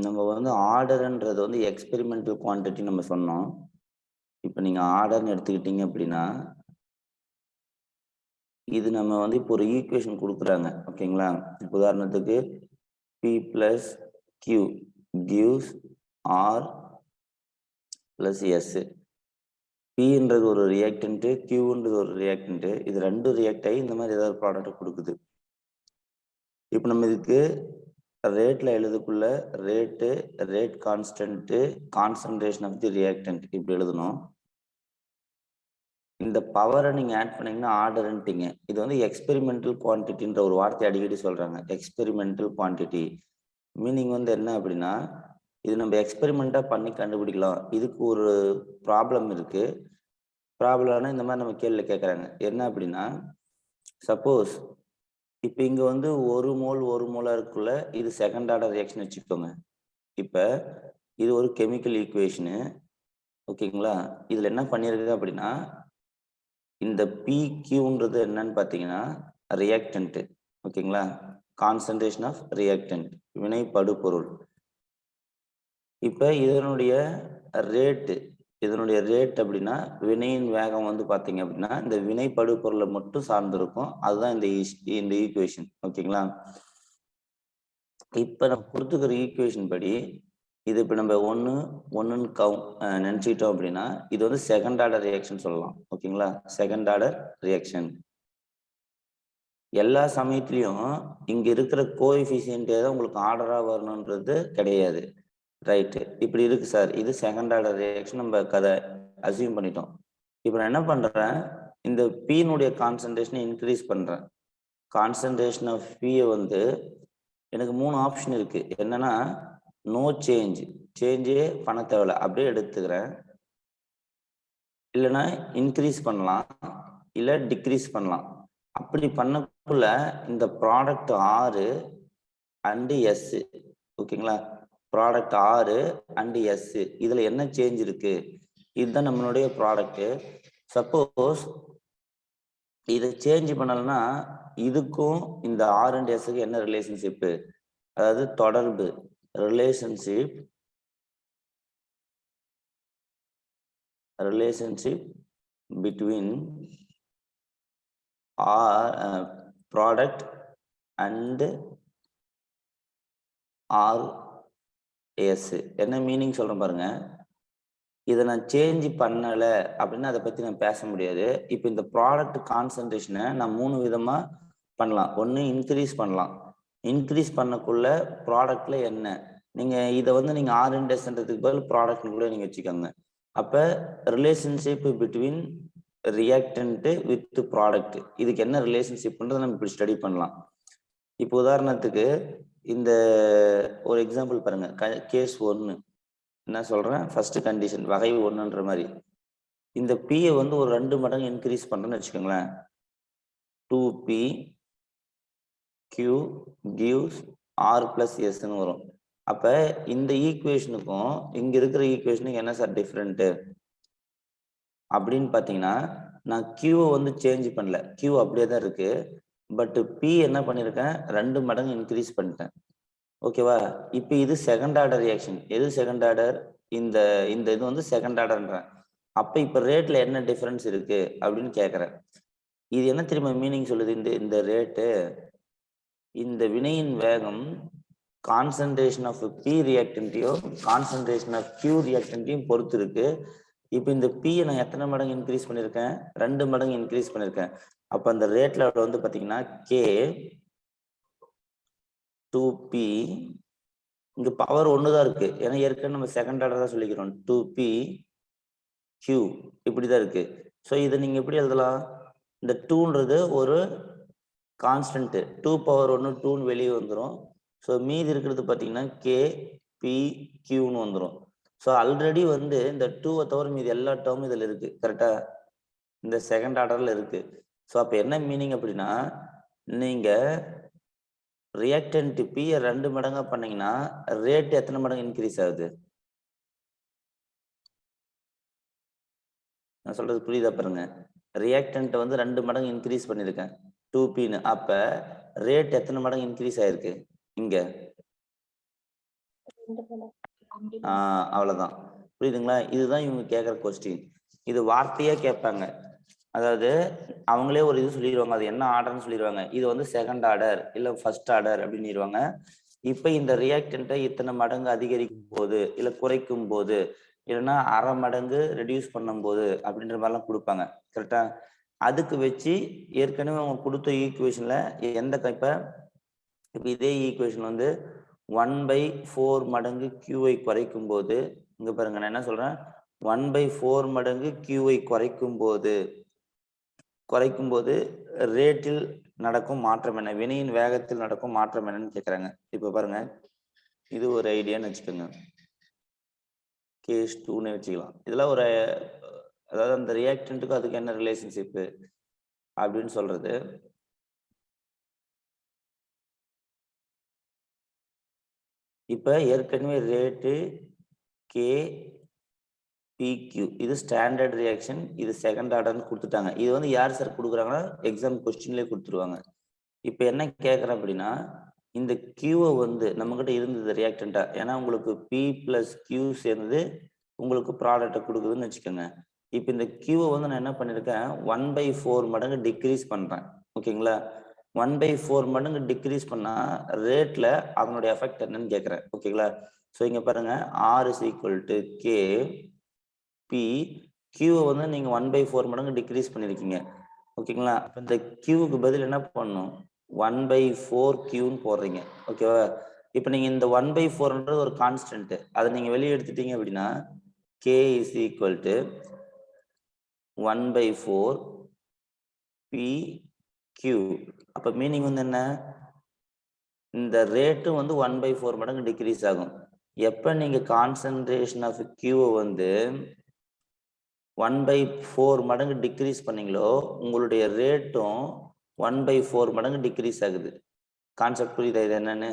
நம்ம வந்து ஆர்டர்ன்றது வந்து எக்ஸ்பெரிமெண்டல் குவான்டிட்டி நம்ம சொன்னோம். இப்போ நீங்க ஆர்டர்னு எடுத்துக்கிட்டீங்க அப்படின்னா, இது நம்ம வந்து இப்போ ஒரு ஈக்குவேஷன் குடுக்குறாங்க. ஓகேங்களா? இப்போ உதாரணத்துக்கு P plus Q gives R plus S. Pன்றது ஒரு ரியாக்டன்ட், Qன்றது ஒரு ரியாக்டன்ட். இது ரெண்டும் ரியாக்ட் ஆகி இந்த மாதிரி ஏதாவது ப்ராடக்ட் கொடுக்குது. இப்போ நம்ம இதுக்கு ரேட்ல எழுதுக்குள்ள rate constant, concentration of the reactant இப்படி எழுதணும். இந்த பவரை நீங்க ஆட் பண்ணீங்கன்னா ஆர்டர்ன்ட்டீங்க. இது வந்து எக்ஸ்பெரிமெண்டல் குவான்டிட்டின்ற ஒரு வார்த்தை அடிக்கடி சொல்றாங்க. எக்ஸ்பெரிமெண்டல் குவான்டிட்டி மீனிங் வந்து என்ன அப்படின்னா, இது நம்ம எக்ஸ்பெரிமெண்டா பண்ணி கண்டுபிடிக்கலாம். இதுக்கு ஒரு ப்ராப்ளம் இருக்கு. ப்ராப்ளம்னா இந்த மாதிரி நம்ம கேள்வி கேட்கறாங்க. என்ன அப்படின்னா, சப்போஸ் இப்போ இங்க வந்து ஒரு மோலா இருக்குள்ள இது செகண்ட் ஆர்டர் ரியாக்ஷன் வச்சுக்கோங்க. இப்ப இது ஒரு கெமிக்கல் ஈக்குவேஷனு. ஓகேங்களா? இதுல என்ன பண்ணிருக்கு அப்படின்னா, இந்த PQன்றது என்னன்னு பார்த்தீங்கன்னா ரியாக்டன்ட். ஓகேங்களா? கான்சன்ட்ரேஷன் ஆஃப் ரியாக்டன்ட், வினைப்படுபொருள். இப்ப இதனுடைய ரேட் அப்படின்னா வினையின் வேகம் வந்து பாத்தீங்க அப்படின்னா இந்த வினைப்படுபொருளை மட்டும் சார்ந்திருக்கும். அதுதான் இந்த ஈக்குவேஷன். ஓகேங்களா? இப்ப நம்ம கொடுத்துக்கிற ஈக்குவேஷன் படி இது இப்ப நம்ம ஒன்னு நினைச்சுக்கிட்டோம் அப்படின்னா இது வந்து செகண்ட் ஆர்டர் ரியாக்ஷன் சொல்லலாம். ஓகேங்களா? Second order reaction. எல்லா சமயத்திலையும் இங்க இருக்கிற கோஎஃபிஷியன்ட் தான் உங்களுக்கு ஆர்டரா வரணுன்றது கிடையாது. ரைட்டு. இப்படி இருக்கு சார். இது செகண்ட் ஆர்டர் ரியாக்ஷன் நம்ம கதை அசியூம் பண்ணிட்டோம். இப்போ நான் என்ன பண்றேன், இந்த பீனுடைய கான்சன்ட்ரேஷனை இன்க்ரீஸ் பண்றேன். கான்சன்ட்ரேஷன் ஆஃப் பீயை வந்து எனக்கு 3 ஆப்ஷன் இருக்கு. என்னன்னா நோ சேஞ்சே பண்ண தேவையில்ல, அப்படியே எடுத்துக்கிறேன். இல்லைன்னா இன்க்ரீஸ் பண்ணலாம், இல்லை டிக்ரீஸ் பண்ணலாம். அப்படி பண்ணக்குள்ள இந்த ப்ராடக்ட் R அண்ட் S. ஓகேங்களா? ப்ராடக்ட் R அண்ட் S இதுல என்ன சேஞ்ச் இருக்கு? இதுதான் நம்மளுடைய ப்ராடக்ட். சப்போஸ் இதை சேஞ்ச் பண்ணலன்னா இதுக்கும் இந்த R அண்ட் Sக்கு என்ன ரிலேஷன்ஷிப்? அதாவது தொடர்பு, relationship between product and RS. என்ன மீனிங் சொல்றேன் பாருங்க. இதை நான் சேஞ்ச் பண்ணல அப்படின்னா அதை பத்தி நான் பேச முடியாது. இப்போ இந்த ப்ராடக்ட் கான்சன்ட்ரேஷனை நான் 3 விதமா பண்ணலாம். ஒன்று இன்க்ரீஸ் பண்ணலாம். இன்க்ரீஸ் பண்ணக்குள்ள ப்ராடக்ட்ல என்ன, நீங்க இதை வந்து நீங்க R&Sன்றதுக்கு பதில் ப்ராடக்ட்னு கூட நீங்க வச்சுக்கோங்க. அப்ப relationship between reactant with product, இதுக்கு என்ன ரிலேஷன்ஷிப்ன்றதை நம்ம இப்படி ஸ்டடி பண்ணலாம். இப்போ உதாரணத்துக்கு இந்த ஒரு எக்ஸாம்பிள் பாருங்க. கேஸ் 1 என்ன சொல்றேன், ஃபர்ஸ்ட் கண்டிஷன் வகை 1ன்ற மாதிரி இந்த P-யை வந்து ஒரு 2 மடங்கு இன்க்ரீஸ் பண்றேன்னு வச்சுக்கோங்களேன். 2P Q gives R plus Sன்னு வரும். அப்ப இந்த ஈக்குவேஷனுக்கும் இங்க இருக்கிற ஈக்குவேஷனுக்கு என்ன சார் டிஃபரெண்ட் அப்படின்னு பாத்தீங்கன்னா, நான் Q-வை வந்து சேஞ்ச் பண்ணல, Q அப்படியே தான் இருக்கு. பட் P என்ன பண்ணிருக்கேன், 2 மடங்கு இன்க்ரீஸ் பண்ணிட்டேன். ஓகேவா? இப்போ இது செகண்ட் ஆர்டர் ரியாக்ஷன். எது செகண்ட் ஆர்டர்? இந்த இது வந்து செகண்ட் ஆர்டர்ன்றேன். அப்ப இப்ப ரேட்ல என்ன டிஃபரன்ஸ் இருக்கு அப்படின்னு கேட்கறேன். இது என்ன தெரியுமா மீனிங் சொல்லுது? இந்த ரேட்டு, இந்த வினையின் வேகம் கான்சன்ட்ரேஷன் ஆஃப் P ரியாக்டன்ட்டையும் கான்சன்ட்ரேஷன் ஆஃப் Q ரியாக்டன்ட்டையும் பொறுத்து இருக்கு. இப்போ இந்த P-யை நான் எத்தனை மடங்கு இன்க்ரீஸ் பண்ணிருக்கேன்? 2 மடங்கு இன்க்ரீஸ் பண்ணிருக்கேன். அப்ப அந்த ரேட்ல வந்து பாத்தீங்கன்னா K 2P, இங்க பவர் 1 தான் இருக்கு. ஏன்னா ஏற்கனவே நம்ம செகண்ட் ஆர்டர் தான் சொல்லிக்கிறோம். 2P Q இப்படிதான் இருக்கு. ஸோ இதை நீங்க எப்படி எழுதலாம்? இந்த 2ன்றது ஒரு கான்ஸ்டன்ட், 2 பவர் 1 2ன்னு வெளியே வந்துடும். ஸோ மீதி இருக்கிறது பார்த்தீங்கன்னா KPQன்னு வந்துடும். ஸோ ஆல்ரெடி வந்து இந்த 2-வை தவிர மீதி எல்லா டேர்மும் இதில் இருக்கு. கரெக்டா? இந்த செகண்ட் ஆர்டர்ல இருக்கு. ஸோ அப்போ என்ன மீனிங் அப்படின்னா, நீங்க ரியாக்டன்ட் P-யை 2 மடங்கா பண்ணீங்கன்னா ரேட் எத்தனை மடங்கு இன்க்ரீஸ் ஆகுது? நான் சொல்றது புரியுதா பாருங்க. ரியாக்டன்ட் வந்து 2 மடங்கு இன்க்ரீஸ் பண்ணிருக்கேன் 2Pன்னு. அப்ப ரேட் எத்தனை மடங்கு இன்க்ரீஸ் ஆயிருக்கு இங்க? அவ்வளவுதான். புரியுதுங்களா? இதுதான் இவங்க கேட்குற கொஸ்டின். இது வார்த்தையா கேட்பாங்க. அதாவது அவங்களே ஒரு இது சொல்லிடுவாங்க. அது என்ன ஆர்டர்னு சொல்லிடுவாங்க. இது வந்து செகண்ட் ஆர்டர் இல்ல ஃபர்ஸ்ட் ஆர்டர் அப்படின்னுருவாங்க. இப்ப இந்த ரியாக்டன்ட்டை இத்தனை மடங்கு அதிகரிக்கும் போது இல்ல குறைக்கும் போது இல்லைன்னா அரை மடங்கு ரெடியூஸ் பண்ணும் போது அப்படின்ற மாதிரிலாம் கொடுப்பாங்க. கரெக்டா? அதுக்கு வச்சு ஏற்கனவே அவங்க கொடுத்த ஈக்குவேஷன்ல எந்த இப்ப இதே ஈக்குவேஷன் வந்து 1/4 மடங்கு கியூவை குறைக்கும் போது இங்க பாருங்க, நான் என்ன சொல்றேன், 1/4 மடங்கு கியூவை குறைக்கும் போது ரேட்டில் நடக்கும் மாற்றம் என்ன, வினையின் வேகத்தில் நடக்கும் மாற்றம் என்னன்னு கேட்கறாங்க. இப்ப பாருங்க, இது ஒரு ஐடியான்னு வச்சுக்கோங்க. கேஸ் 2ன்னு வச்சுக்கலாம். இதெல்லாம் ஒரு அதாவது அந்த ரியாக்டன்ட்டுக்கும் அதுக்கு என்ன ரிலேஷன்ஷிப் அப்படின்னு சொல்றது. இப்ப ஏற்கனவே ரேட்டு கே பிக்யூ இது ஸ்டாண்டர்ட் ரியாக்ஷன், இது செகண்ட் ஆர்டர்னு கொடுத்துட்டாங்க. இது வந்து யார் சார் கொடுக்குறாங்கன்னா எக்ஸாம் கொஸ்டின்லேயே கொடுத்துருவாங்க. இப்போ என்ன கேட்குறேன் அப்படின்னா, இந்த கியூவை வந்து நம்மகிட்ட இருந்தது ரியாக்டண்டா, ஏன்னா உங்களுக்கு பி பிளஸ் கியூ சேர்ந்து உங்களுக்கு ப்ராடக்டை கொடுக்குதுன்னு வச்சுக்கோங்க. இப்போ இந்த கியூவை வந்து நான் என்ன பண்ணியிருக்கேன், 1/4 மடங்கு டிக்ரீஸ் பண்ணுறேன். ஓகேங்களா? 1/4 மடங்கு டிக்ரீஸ் பண்ணா ரேட்ல அதனுடைய எஃபெக்ட் என்னன்னு கேட்குறேன். ஓகேங்களா? ஸோ இங்க பாருங்க, R is equal to K P, கியூவை வந்து நீங்க 1/4 மடங்கு டிக்ரீஸ் பண்ணிருக்கீங்க. ஓகேங்களா? அப்ப இந்த கியூவுக்கு பதில் என்ன பண்ணணும், 1/4 கியூன்னு போடுறீங்க. ஓகேவா? இப்ப நீங்க இந்த 1/4ன்றது ஒரு கான்ஸ்டன்ட், அதை நீங்க வெளியே எடுத்துட்டீங்க அப்படின்னா K is equal to 1/4 P Q. அப்ப மீனிங் வந்து என்ன, இந்த ரேட்டு வந்து 1/4 மடங்கு டிக்ரீஸ் ஆகும். எப்ப நீங்க கான்சன்ட்ரேஷன் ஆஃப் கியூவை வந்து 1/4 மடங்கு டிக்ரீஸ் பண்ணீங்களோ உங்களுடைய ரேட்டும் 1/4 மடங்கு டிக்ரீஸ் ஆகுது. கான்செப்ட் புரியுதா இது என்னன்னு?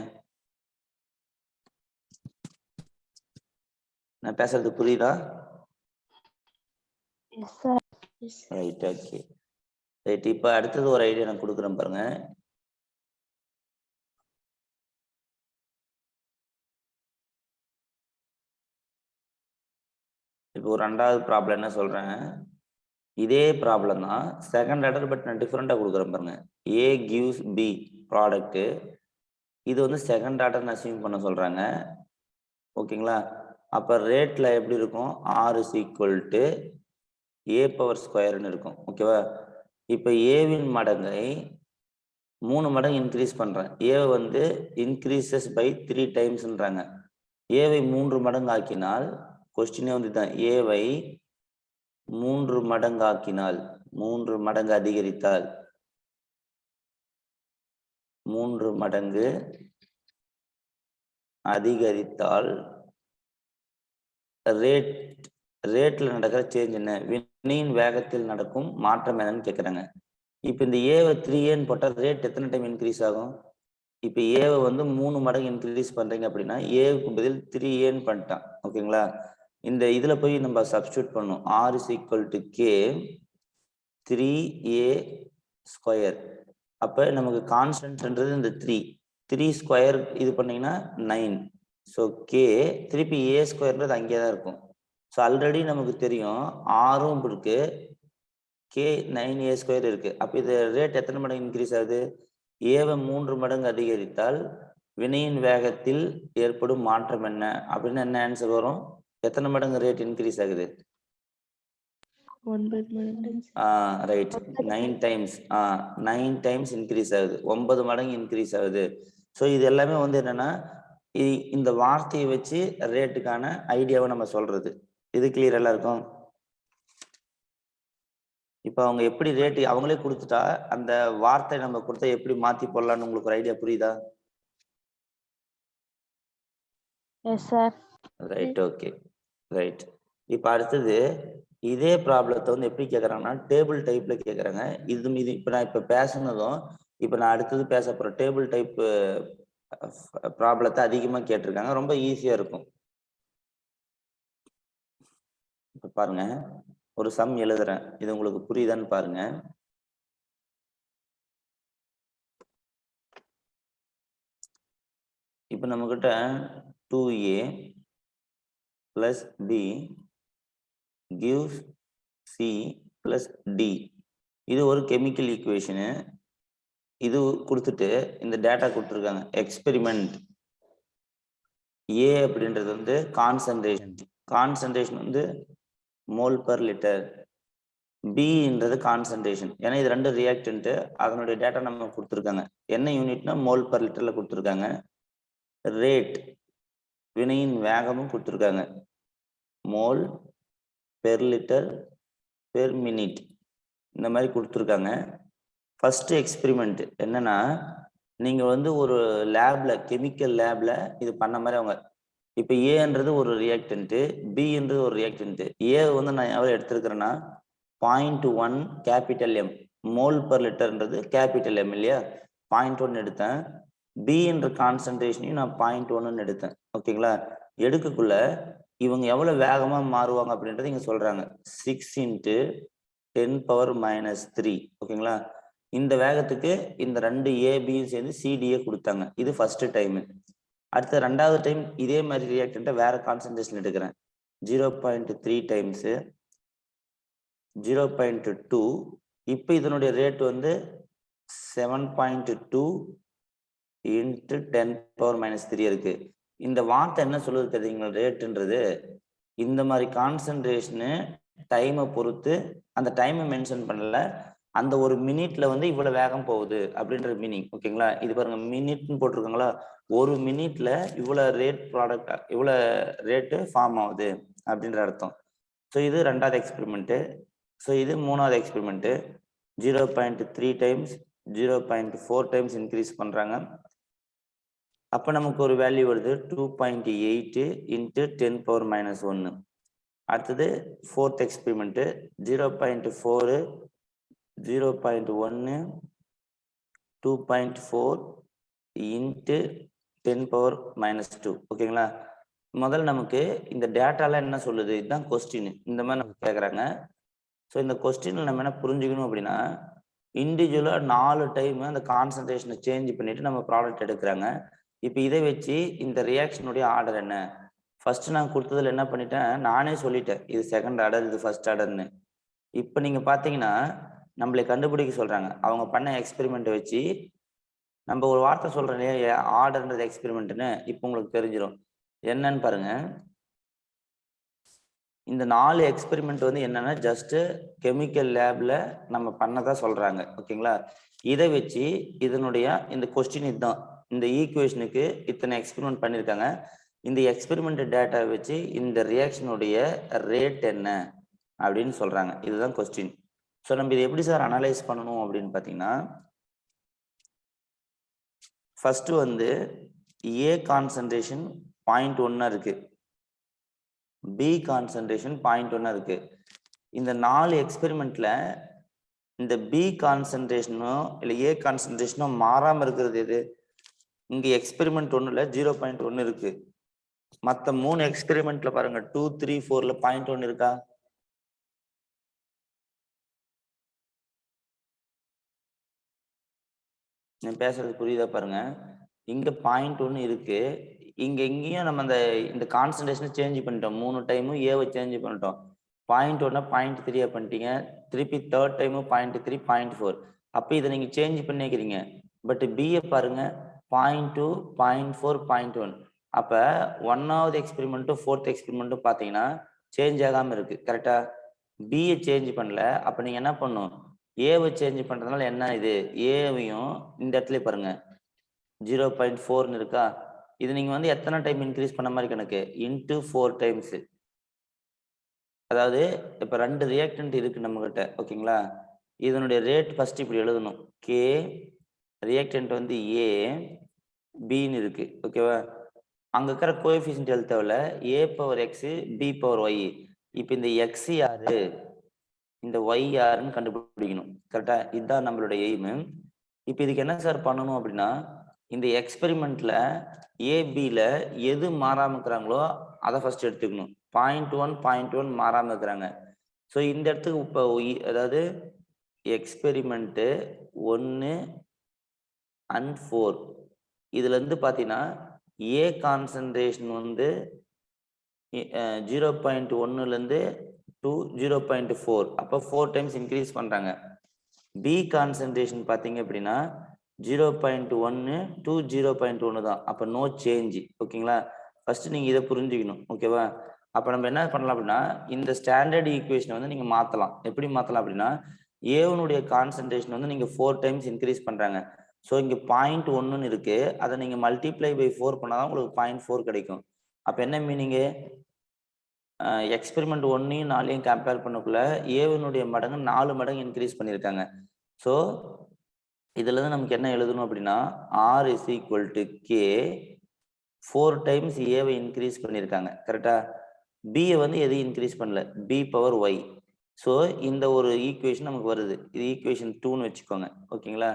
நான் பேசுறது புரியுதா? Right, okay right. இப்ப அடுத்தது ஒரு ஐடியா நான் கொடுக்குறேன் பாருங்க. இப்போ ஒரு 2வது ப்ராப்ளம் என்ன சொல்றேன், இதே ப்ராப்ளம் தான் செகண்ட் ஆர்டர், பட் நான் டிஃபரெண்டா கொடுக்குறேன் பாருங்க. A gives B ப்ராடக்ட், இது வந்து செகண்ட் ஆர்டர் அசீவ் பண்ண சொல்றாங்க. ஓகேங்களா? அப்ப ரேட்ல எப்படி இருக்கும், R is equal to A power ஸ்கொயர்னு இருக்கும். ஓகேவா? இப்ப ஏவின் மடங்கை 3 மடங்கு இன்க்ரீஸ் பண்றேன். ஏ வந்து இன்க்ரீசஸ் பை 3 டைம்ஸ்ன்றாங்க. ஏவை 3 மடங்கு ஆக்கினால், கொஸ்டினே வந்து தான், ஏவை 3 மடங்கு ஆக்கினால், 3 மடங்கு அதிகரித்தால், 3 மடங்கு அதிகரித்தால் ரேட்ல நடக்கிற சேஞ்ச் என்ன, வினையின் வேகத்தில் நடக்கும் மாற்றம் என்னன்னு கேட்குறாங்க. இப்போ இந்த ஏவை 3ஏன்னு போட்டால் ரேட் எத்தனை டைம் இன்க்ரீஸ் ஆகும்? இப்போ ஏவை வந்து 3 மடங்கு இன்க்ரீஸ் பண்றீங்க அப்படின்னா ஏவுக்கு பதில் 3ஏன்னு பண்ணிட்டான். ஓகேங்களா? இந்த இதுல போய் நம்ம சப்ஸ்டியூட் பண்ணணும். R is equal to K 3A square. அப்ப நமக்கு கான்ஸ்டன்ட்ன்றது இந்த 3 ஸ்கொயர் இது பண்ணீங்கன்னா 9. ஸோ K திருப்பி A ஸ்கொயர்ன்றது அங்கேயே தான் இருக்கும். ஸோ ஆல்ரெடி நமக்கு தெரியும் ஆரும் இருக்கு, K 9A ஸ்கொயர் இருக்கு. அப்ப இது ரேட் எத்தனை மடங்கு இன்க்ரீஸ் ஆகுது, ஏவை 3 மடங்கு அதிகரித்தால் வினையின் வேகத்தில் ஏற்படும் மாற்றம் என்ன அப்படின்னு என்ன ஆன்சர் வரும், எத்தனை மடங்கு ரேட் இன்க்ரீஸ் ஆகுது? 9 ரைட், 9 டைம்ஸ். 9 டைம்ஸ் இன்க்ரீஸ் ஆகுது, 9 மடங்கு இன்க்ரீஸ் ஆகுது. ஸோ இது எல்லாமே வந்து என்னன்னா இந்த வார்த்தையை வச்சு ரேட்டுக்கான ஐடியாவை நம்ம சொல்றது. இது கிளியர் எல்லாருக்கும்? இப்ப அவங்க எப்படி ரேட் அவங்களே கொடுத்துட்டா அந்த வார்த்தை நம்ம கொடுத்தா எப்படி மாத்தி போடலாம்னு உங்களுக்கு ஒரு ஐடியா புரியுதா? Yes sir. Right, okay right. இப்ப அடுத்தது இதே ப்ராப்ளத்தை வந்து எப்படி கேட்கறாங்கன்னா டேபிள் டைப்ல கேட்கறாங்க. இது இப்ப நான் இப்ப பேசுனதும் இப்ப நான் அடுத்தது பேச போற டேபிள் டைப் ப்ராப்ளத்தை அதிகமா கேட்டிருக்காங்க. ரொம்ப ஈஸியா இருக்கும். இப்ப பாருங்க, ஒரு சம் எழுதுறேன், இது உங்களுக்கு புரியுதான்னு பாருங்க. இப்ப நம்ம கிட்ட 2a plus b gives c plus d. இது ஒரு கெமிக்கல் ஈக்குவேஷனு. இது கொடுத்துட்டு இந்த டேட்டா கொடுத்துருக்காங்க. எக்ஸ்பெரிமெண்ட் ஏ அப்படின்றது வந்து கான்சன்ட்ரேஷன் வந்து மோல் பர் லிட்டர். பின்றது கான்சன்ட்ரேஷன். ஏன்னா இது ரெண்டு ரியாக்டன்ட், அதனுடைய டேட்டா நம்ம கொடுத்துருக்காங்க. என்ன யூனிட்னா மோல் பர் லிட்டர்ல கொடுத்துருக்காங்க. ரேட் வினையின் வேகமும் கொடுத்துருக்காங்க. Mole per litre per minute இந்த மாதிரி கொடுத்துருக்காங்க. ஃபர்ஸ்ட் எக்ஸ்பெரிமெண்ட் என்னன்னா, நீங்க வந்து ஒரு லேப்ல கெமிக்கல் லேப்ல இது பண்ண மாதிரி அவங்க இப்போ ஏன்றது ஒரு ரியாக்டன்ட், பின்றது ஒரு ரியாக்டன்ட். ஏ வந்து நான் எவ்வளவு எடுத்திருக்கிறேன்னா 0.1 கேபிட்டல் எம், மோல் பர் லிட்டர்ன்றது கேபிட்டல் எம் இல்லையா, 0.1 எடுத்தேன். பின்ற கான்சன்ட்ரேஷனையும் நான் 0.1 எடுத்தேன். ஓகேங்களா. எடுக்கக்குள்ள இவங்க எவ்வளவு வேகமா மாறுவாங்க அப்படின்றது இங்க சொல்றாங்க. 6 × 10⁻³ ஓகேங்களா. இந்த வேகத்துக்கு இந்த ரெண்டு ஏபியும் சேர்ந்து சிடிஏ கொடுத்தாங்க. இது ஃபர்ஸ்ட் டைம். அடுத்த ரெண்டாவது டைம் இதே மாதிரி ரியாக்டன்ட்டை வேற கான்சன்ட்ரேஷன் எடுக்கிறேன். 0.3 டைம்ஸ் 0.2. இப்போ இதனுடைய ரேட் வந்து 7.2 × 10⁻³ இருக்கு. இந்த வார்த்தை என்ன சொல்லுது தெரியுங்களா? ரேட்டுன்றது இந்த மாதிரி கான்சன்ட்ரேஷனு டைமை பொறுத்து, அந்த டைமை மென்ஷன் பண்ணல, அந்த ஒரு மினிட்ல வந்து இவ்வளவு வேகம் போகுது அப்படின்ற மீனிங். ஓகேங்களா. இது பாருங்க மினிட்னு போட்டிருக்காங்களா, ஒரு மினிட்ல இவ்வளவு ரேட் ப்ராடக்ட் இவ்வளவு ரேட்டு ஃபார்ம் ஆகுது அப்படின்ற அர்த்தம். ஸோ இது ரெண்டாவது எக்ஸ்பெரிமெண்ட். ஸோ இது மூணாவது எக்ஸ்பெரிமெண்ட். 0.3 டைம்ஸ் 0.4 டைம்ஸ் இன்க்ரீஸ் பண்றாங்க. அப்ப நமக்கு ஒரு வேல்யூ வருது 2.8 × 10⁻⁻1. அடுத்தது ஃபோர்த் எக்ஸ்பெரிமெண்ட் 0.4 0.1 2.4 × 10⁻². ஓகேங்களா. முதல்ல நமக்கு இந்த டேட்டால என்ன சொல்லுது, இதுதான் கொஸ்டின். இந்த மாதிரி நமக்கு கேட்குறாங்க. ஸோ இந்த கொஸ்டின்ல நம்ம என்ன புரிஞ்சுக்கணும் அப்படின்னா, இண்டிவிஜுவலா 4 டைம் அந்த கான்சன்ட்ரேஷனை சேஞ்ச் பண்ணிட்டு நம்ம ப்ராடக்ட் எடுக்கிறாங்க. இப்போ இதை வச்சு இந்த ரியாக்ஷனுடைய ஆர்டர் என்ன, ஃபர்ஸ்ட் நான் கொடுத்ததுல என்ன பண்ணிட்டேன், நானே சொல்லிட்டேன் இது செகண்ட் ஆர்டர் இது ஃபர்ஸ்ட் ஆர்டர்னு. இப்போ நீங்க பாத்தீங்கன்னா நம்மளை கண்டுபிடிக்க சொல்றாங்க. அவங்க பண்ண எக்ஸ்பெரிமெண்ட் வச்சு நம்ம ஒரு வார்த்தை சொல்றோம் இல்லையா, ஆர்டர்ன்றது எக்ஸ்பெரிமெண்ட்னு. இப்போ உங்களுக்கு தெரிஞ்சிடும் என்னன்னு பாருங்க. இந்த 4 எக்ஸ்பெரிமெண்ட் வந்து என்னன்னா ஜஸ்ட் கெமிக்கல் லேப்ல நம்ம பண்ணதா சொல்றாங்க. ஓகேங்களா. இதை வச்சு இதனுடைய இந்த கொஸ்டின் இதுதான், இந்த ஈக்குவேஷனுக்கு இத்தனை எக்ஸ்பெரிமெண்ட் பண்ணியிருக்காங்க. இந்த எக்ஸ்பெரிமெண்ட் டேட்டா வச்சு இந்த ரியாக்ஷனுடைய ரேட் என்ன அப்படின்னு சொல்றாங்க. இதுதான் கொஸ்டின். ஸோ நம்ம இதை எப்படி சார் அனலைஸ் பண்ணணும் அப்படின்னு பார்த்தீங்கன்னா, ஃபர்ஸ்ட் வந்து ஏ கான்சன்ட்ரேஷன் 0.1 இருக்கு, பி கான்சன்ட்ரேஷன் 0.1 இருக்கு. இந்த 4 எக்ஸ்பெரிமெண்ட்ல இந்த பி கான்சன்ட்ரேஷனோ இல்லை ஏ கான்சன்ட்ரேஷனோ மாறாம இருக்கிறது எது? இங்க எக்ஸ்பெரிமெண்ட் 1ல 0.1 இருக்கு. மற்ற 3 எக்ஸ்பெரிமெண்ட்ல பாருங்க 2, 3, 4ல 0.1 இருக்கா? நான் பேசுறது புரியுதா பாருங்க. இங்க 0.1 இருக்கு. இங்க எங்கேயும் நம்ம இந்த கான்சன்ட்ரேஷனை சேஞ்ச் பண்ணிட்டோம். 3 டைமும் ஏவை சேஞ்ச் பண்ணிட்டோம். 0.1 0.3 பண்ணிட்டீங்க. திருப்பி தேர்ட் டைமும் 0.3 0.4. அப்ப இதை நீங்க சேஞ்ச் பண்ணிக்கிறீங்க. பட் பிஏ பாருங்க 0.2 0.4 0.1. அப்ப 1வது எக்ஸ்பெரிமெண்ட்டும் 4th எக்ஸ்பெரிமெண்ட்டும் பாத்தீங்கன்னா சேஞ்ச் ஆகாம இருக்கு. கரெக்டா. பிஏ சேஞ்ச் பண்ணல. அப்ப நீங்க என்ன பண்ணும், ஏவை சேஞ்ச் பண்றதுனால என்ன, இது ஏவையும் இந்த இடத்துல பாருங்க 0.4 இருக்கா. இது நீங்க வந்து எத்தனை டைம் இன்க்ரீஸ் பண்ண மாதிரி கணக்கு, இன்டு 4 டைம்ஸ். அதாவது இப்ப 2 ரியாக்டன்ட் இருக்கு நம்ம கிட்ட. ஓகேங்களா. இதனுடைய ரேட் ஃபர்ஸ்ட் இப்படி எழுதணும். கே ரியாக்டன்ட் வந்து ஏ பின்னு இருக்கு. ஓகேவா. அங்க இருக்கிற கோஎஃபிஷியன்ட் எழுத தேவையில்ல. A power X B power Y. இப்ப இந்த எக்ஸ் யாரு இந்த ஒய் யாருன்னு கண்டுபிடிக்கணும். கரெக்டா. இதுதான் நம்மளுடைய எய்மு. இப்போ இதுக்கு என்ன சார் பண்ணணும் அப்படின்னா, இந்த எக்ஸ்பெரிமெண்ட்ல ஏபில எது மாறாம இருக்கிறாங்களோ அதை ஃபர்ஸ்ட் எடுத்துக்கணும். 0.1 0.1 மாறாம இருக்கிறாங்க. ஸோ இந்த இடத்துக்கு இப்போ அதாவது எக்ஸ்பெரிமெண்ட் 1 and 4 இதுல இருந்து பாத்தீங்கன்னா ஏ கான்சன்ட்ரேஷன் வந்து 0.1 to 0.4, அப்போ 4 டைம்ஸ் இன்க்ரீஸ் பண்றாங்க. பி கான்சன்ட்ரேஷன் பார்த்தீங்க அப்படின்னா 0.1 to 0.1 தான், அப்போ நோ சேஞ்ச். ஓகேங்களா, ஃபர்ஸ்ட் நீங்க இதை புரிஞ்சுக்கணும். ஓகேவா, அப்போ நம்ம என்ன பண்ணலாம் அப்படின்னா இந்த ஸ்டாண்டர்ட் ஈக்குவேஷனை வந்து நீங்க மாத்தலாம். எப்படி மாத்தலாம் அப்படின்னா ஏவனுடைய கான்சன்ட்ரேஷன் வந்து நீங்க 4 டைம்ஸ் இன்க்ரீஸ் பண்றாங்க. ஸோ இங்க 0.1 இருக்கு, அதை நீங்க மல்டிப்ளை பை 4 பண்ணாதான் உங்களுக்கு 0.4 கிடைக்கும். அப்ப என்ன மீனிங்கு, எக்ஸ்பெரிமெண்ட் 1ஐயும் 4ஐயும் கம்பேர் பண்ணக்குள்ள ஏவனுடைய மடங்கு 4 மடங்கு இன்க்ரீஸ் பண்ணியிருக்காங்க. ஸோ இதுல இருந்து நமக்கு என்ன எழுதணும் அப்படின்னா r is equal to k 4 times ஏவை இன்க்ரீஸ் பண்ணியிருக்காங்க. கரெக்டா, பியை வந்து எதையும் இன்க்ரீஸ் பண்ணல, பி பவர் ஒய். ஸோ இந்த ஒரு ஈக்குவேஷன் நமக்கு வருது, இது ஈக்குவேஷன் 2ன்னு வச்சுக்கோங்க. ஓகேங்களா,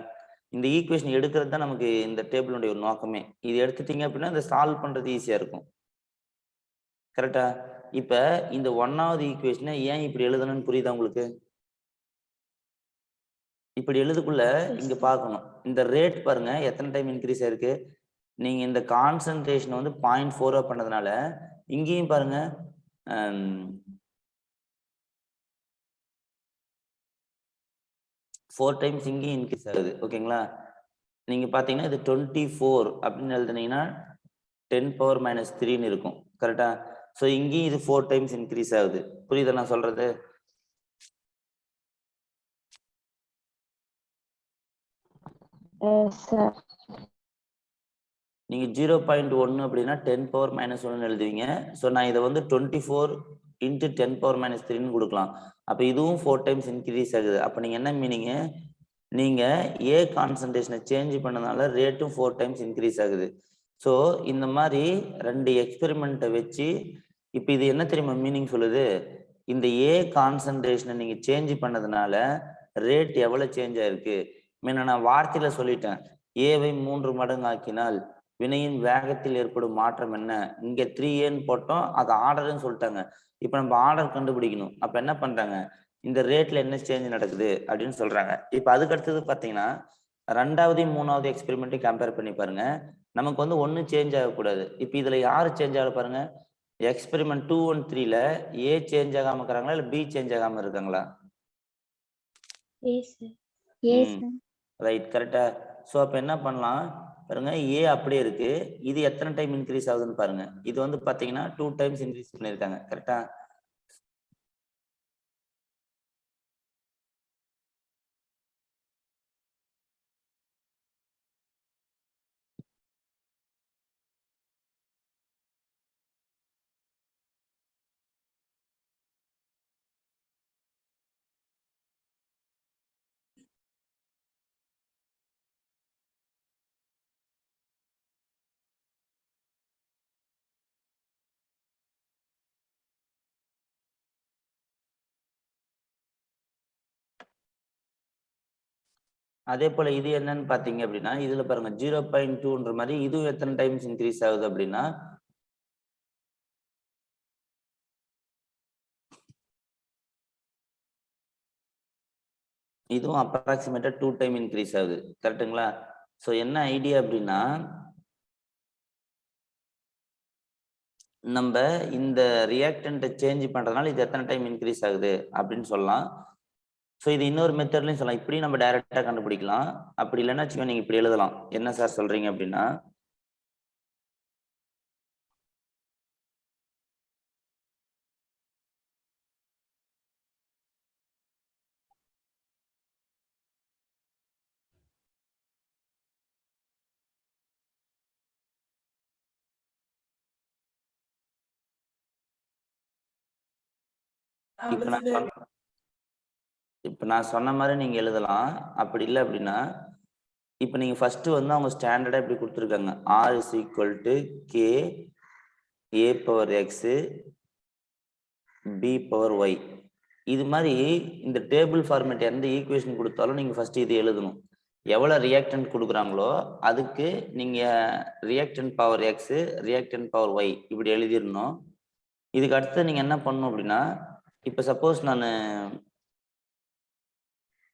இந்த ஈக்குவேஷன் எடுக்கிறது தான் நமக்கு இந்த டேபிளுடைய ஒரு நோக்கமே. இது எடுத்துட்டீங்க அப்படின்னா இந்த சால்வ் பண்றது ஈஸியா இருக்கும். கரெக்டா, இப்ப இந்த 1வது ஈக்குவேஷனை ஏன் இப்படி எழுதணும்னு புரியுதா உங்களுக்கு? இப்படி எழுதுக்குள்ள இங்க பார்க்கணும், இந்த ரேட் பாருங்க எத்தனை டைம் இன்க்ரீஸ் ஆயிருக்கு. நீங்க இந்த கான்சன்ட்ரேஷன் வந்து 0.4 பண்ணதுனால இங்கேயும் பாருங்க 4 டைம்ஸ் இங்கேயும் இன்க்ரீஸ் ஆகுது. ஓகேங்களா, நீங்க பாத்தீங்கன்னா இது 24 அப்படின்னு எழுதுனீங்கன்னா 10⁻³ இருக்கும். கரெக்டா, ஸோ இங்கேயும் இது 4 டைம்ஸ் இன்க்ரீஸ் ஆகுது. புரியுதா நான் சொல்றது? நீங்க 0.1 அப்படின்னா 10⁻⁻1 எழுதுவீங்க. ஸோ நான் இதை வந்து 24 × 10⁻³ கொடுக்கலாம். அப்ப இதுவும் 4 டைம்ஸ் இன்க்ரீஸ் ஆகுது. அப்ப நீங்க என்ன மீனிங், நீங்க ஏ கான்சன்ட்ரேஷனை சேஞ்ச் பண்ணனால ரேட்டும் 4 டைம்ஸ் இன்க்ரீஸ் ஆகுது. ஸோ இந்த மாதிரி 2 எக்ஸ்பெரிமெண்ட்டை வச்சு இப்போ இது என்ன தெரியுமா மீனிங் சொல்லுது, இந்த ஏ கான்சன்ட்ரேஷனை நீங்க சேஞ்ச் பண்ணதுனால ரேட் எவ்வளவு சேஞ்ச் ஆயிருக்கு. முன்ன நான் வார்த்தையில சொல்லிட்டேன், ஏவை 3 மடங்கு ஆக்கினால் வினையின் வேகத்தில் ஏற்படும் மாற்றம் என்ன. இங்க 3ஏன்னு போட்டோம், அது ஆர்டர்னு சொல்லிட்டாங்க. இப்ப நம்ம ஆர்டர் கண்டுபிடிக்கணும். அப்ப என்ன பண்றாங்க, இந்த ரேட்ல என்ன சேஞ்ச் நடக்குது அப்படின்னு சொல்றாங்க. இப்ப அதுக்கு அடுத்தது பாத்தீங்கன்னா 2வது 3வது எக்ஸ்பெரிமெண்ட்டையும் கம்பேர் பண்ணி பாருங்க. நமக்கு வந்து ஒன்னும் சேஞ்ச் ஆகக்கூடாது. இப்ப இதுல யாரு சேஞ்ச் ஆக பாருங்க, எக்ஸ்பெரிமெண்ட் 2 and 3ல ஏ சேஞ்ச் ஆகாம இருக்கிறாங்களா இல்ல பி சேஞ்ச் ஆகாம இருக்காங்களா? ரைட், கரெக்டா. ஸோ அப்ப என்ன பண்ணலாம் பாருங்க, ஏ அப்படியே இருக்கு, இது எத்தனை டைம் இன்க்ரீஸ் ஆகுதுன்னு பாருங்க. இது வந்து பாத்தீங்கன்னா 2 டைம்ஸ் இன்க்ரீஸ் பண்ணிருக்காங்க. கரெக்டா, அதே போல இது என்னன்னு பாத்தீங்க அப்படின்னா இதுல பாருங்க 0.2ன்ற மாதிரி இதுவும் எத்தனை டைம்ஸ் இன்க்ரீஸ் ஆகுது அப்படின்னா இதுவும் அப்ராக்சிமேட்டா 2 டைம் இன்க்ரீஸ் ஆகுது. கரெக்டுங்களா, ஸோ என்ன ஐடியா அப்படின்னா நம்ம இந்த ரியாக்டன்ட்டை சேஞ்ச் பண்றதுனால இது எத்தனை டைம் இன்க்ரீஸ் ஆகுது அப்படின்னு சொல்லலாம். ஸோ இது இன்னொரு மெத்தட்லையும் சொல்லலாம், இப்படி நம்ம டைரக்டா கண்டுபிடிக்கலாம். அப்படி இல்லைன்னா வச்சுக்கோங்க நீங்க இப்படி எழுதலாம். என்ன சார் சொல்றீங்க அப்படின்னா இப்ப நான் சொன்ன மாதிரி நீங்க எழுதலாம். அப்படி இல்லை அப்படின்னா இப்ப நீங்க ஃபர்ஸ்ட் வந்து அவங்க ஸ்டாண்டர்டா இப்படி கொடுத்துருக்காங்க, r is equal to k a power X B power y. இது மாதிரி இந்த டேபிள் ஃபார்மேட் எந்த ஈக்குவேஷன் கொடுத்தாலும் நீங்க ஃபர்ஸ்ட் இது எழுதணும். எவ்வளவு ரியாக்டன்ட் கொடுக்குறாங்களோ அதுக்கு நீங்க reactant power x reactant power y இப்படி எழுதிடணும். இதுக்கு அடுத்து நீங்க என்ன பண்ணணும் அப்படின்னா இப்ப சப்போஸ் நான்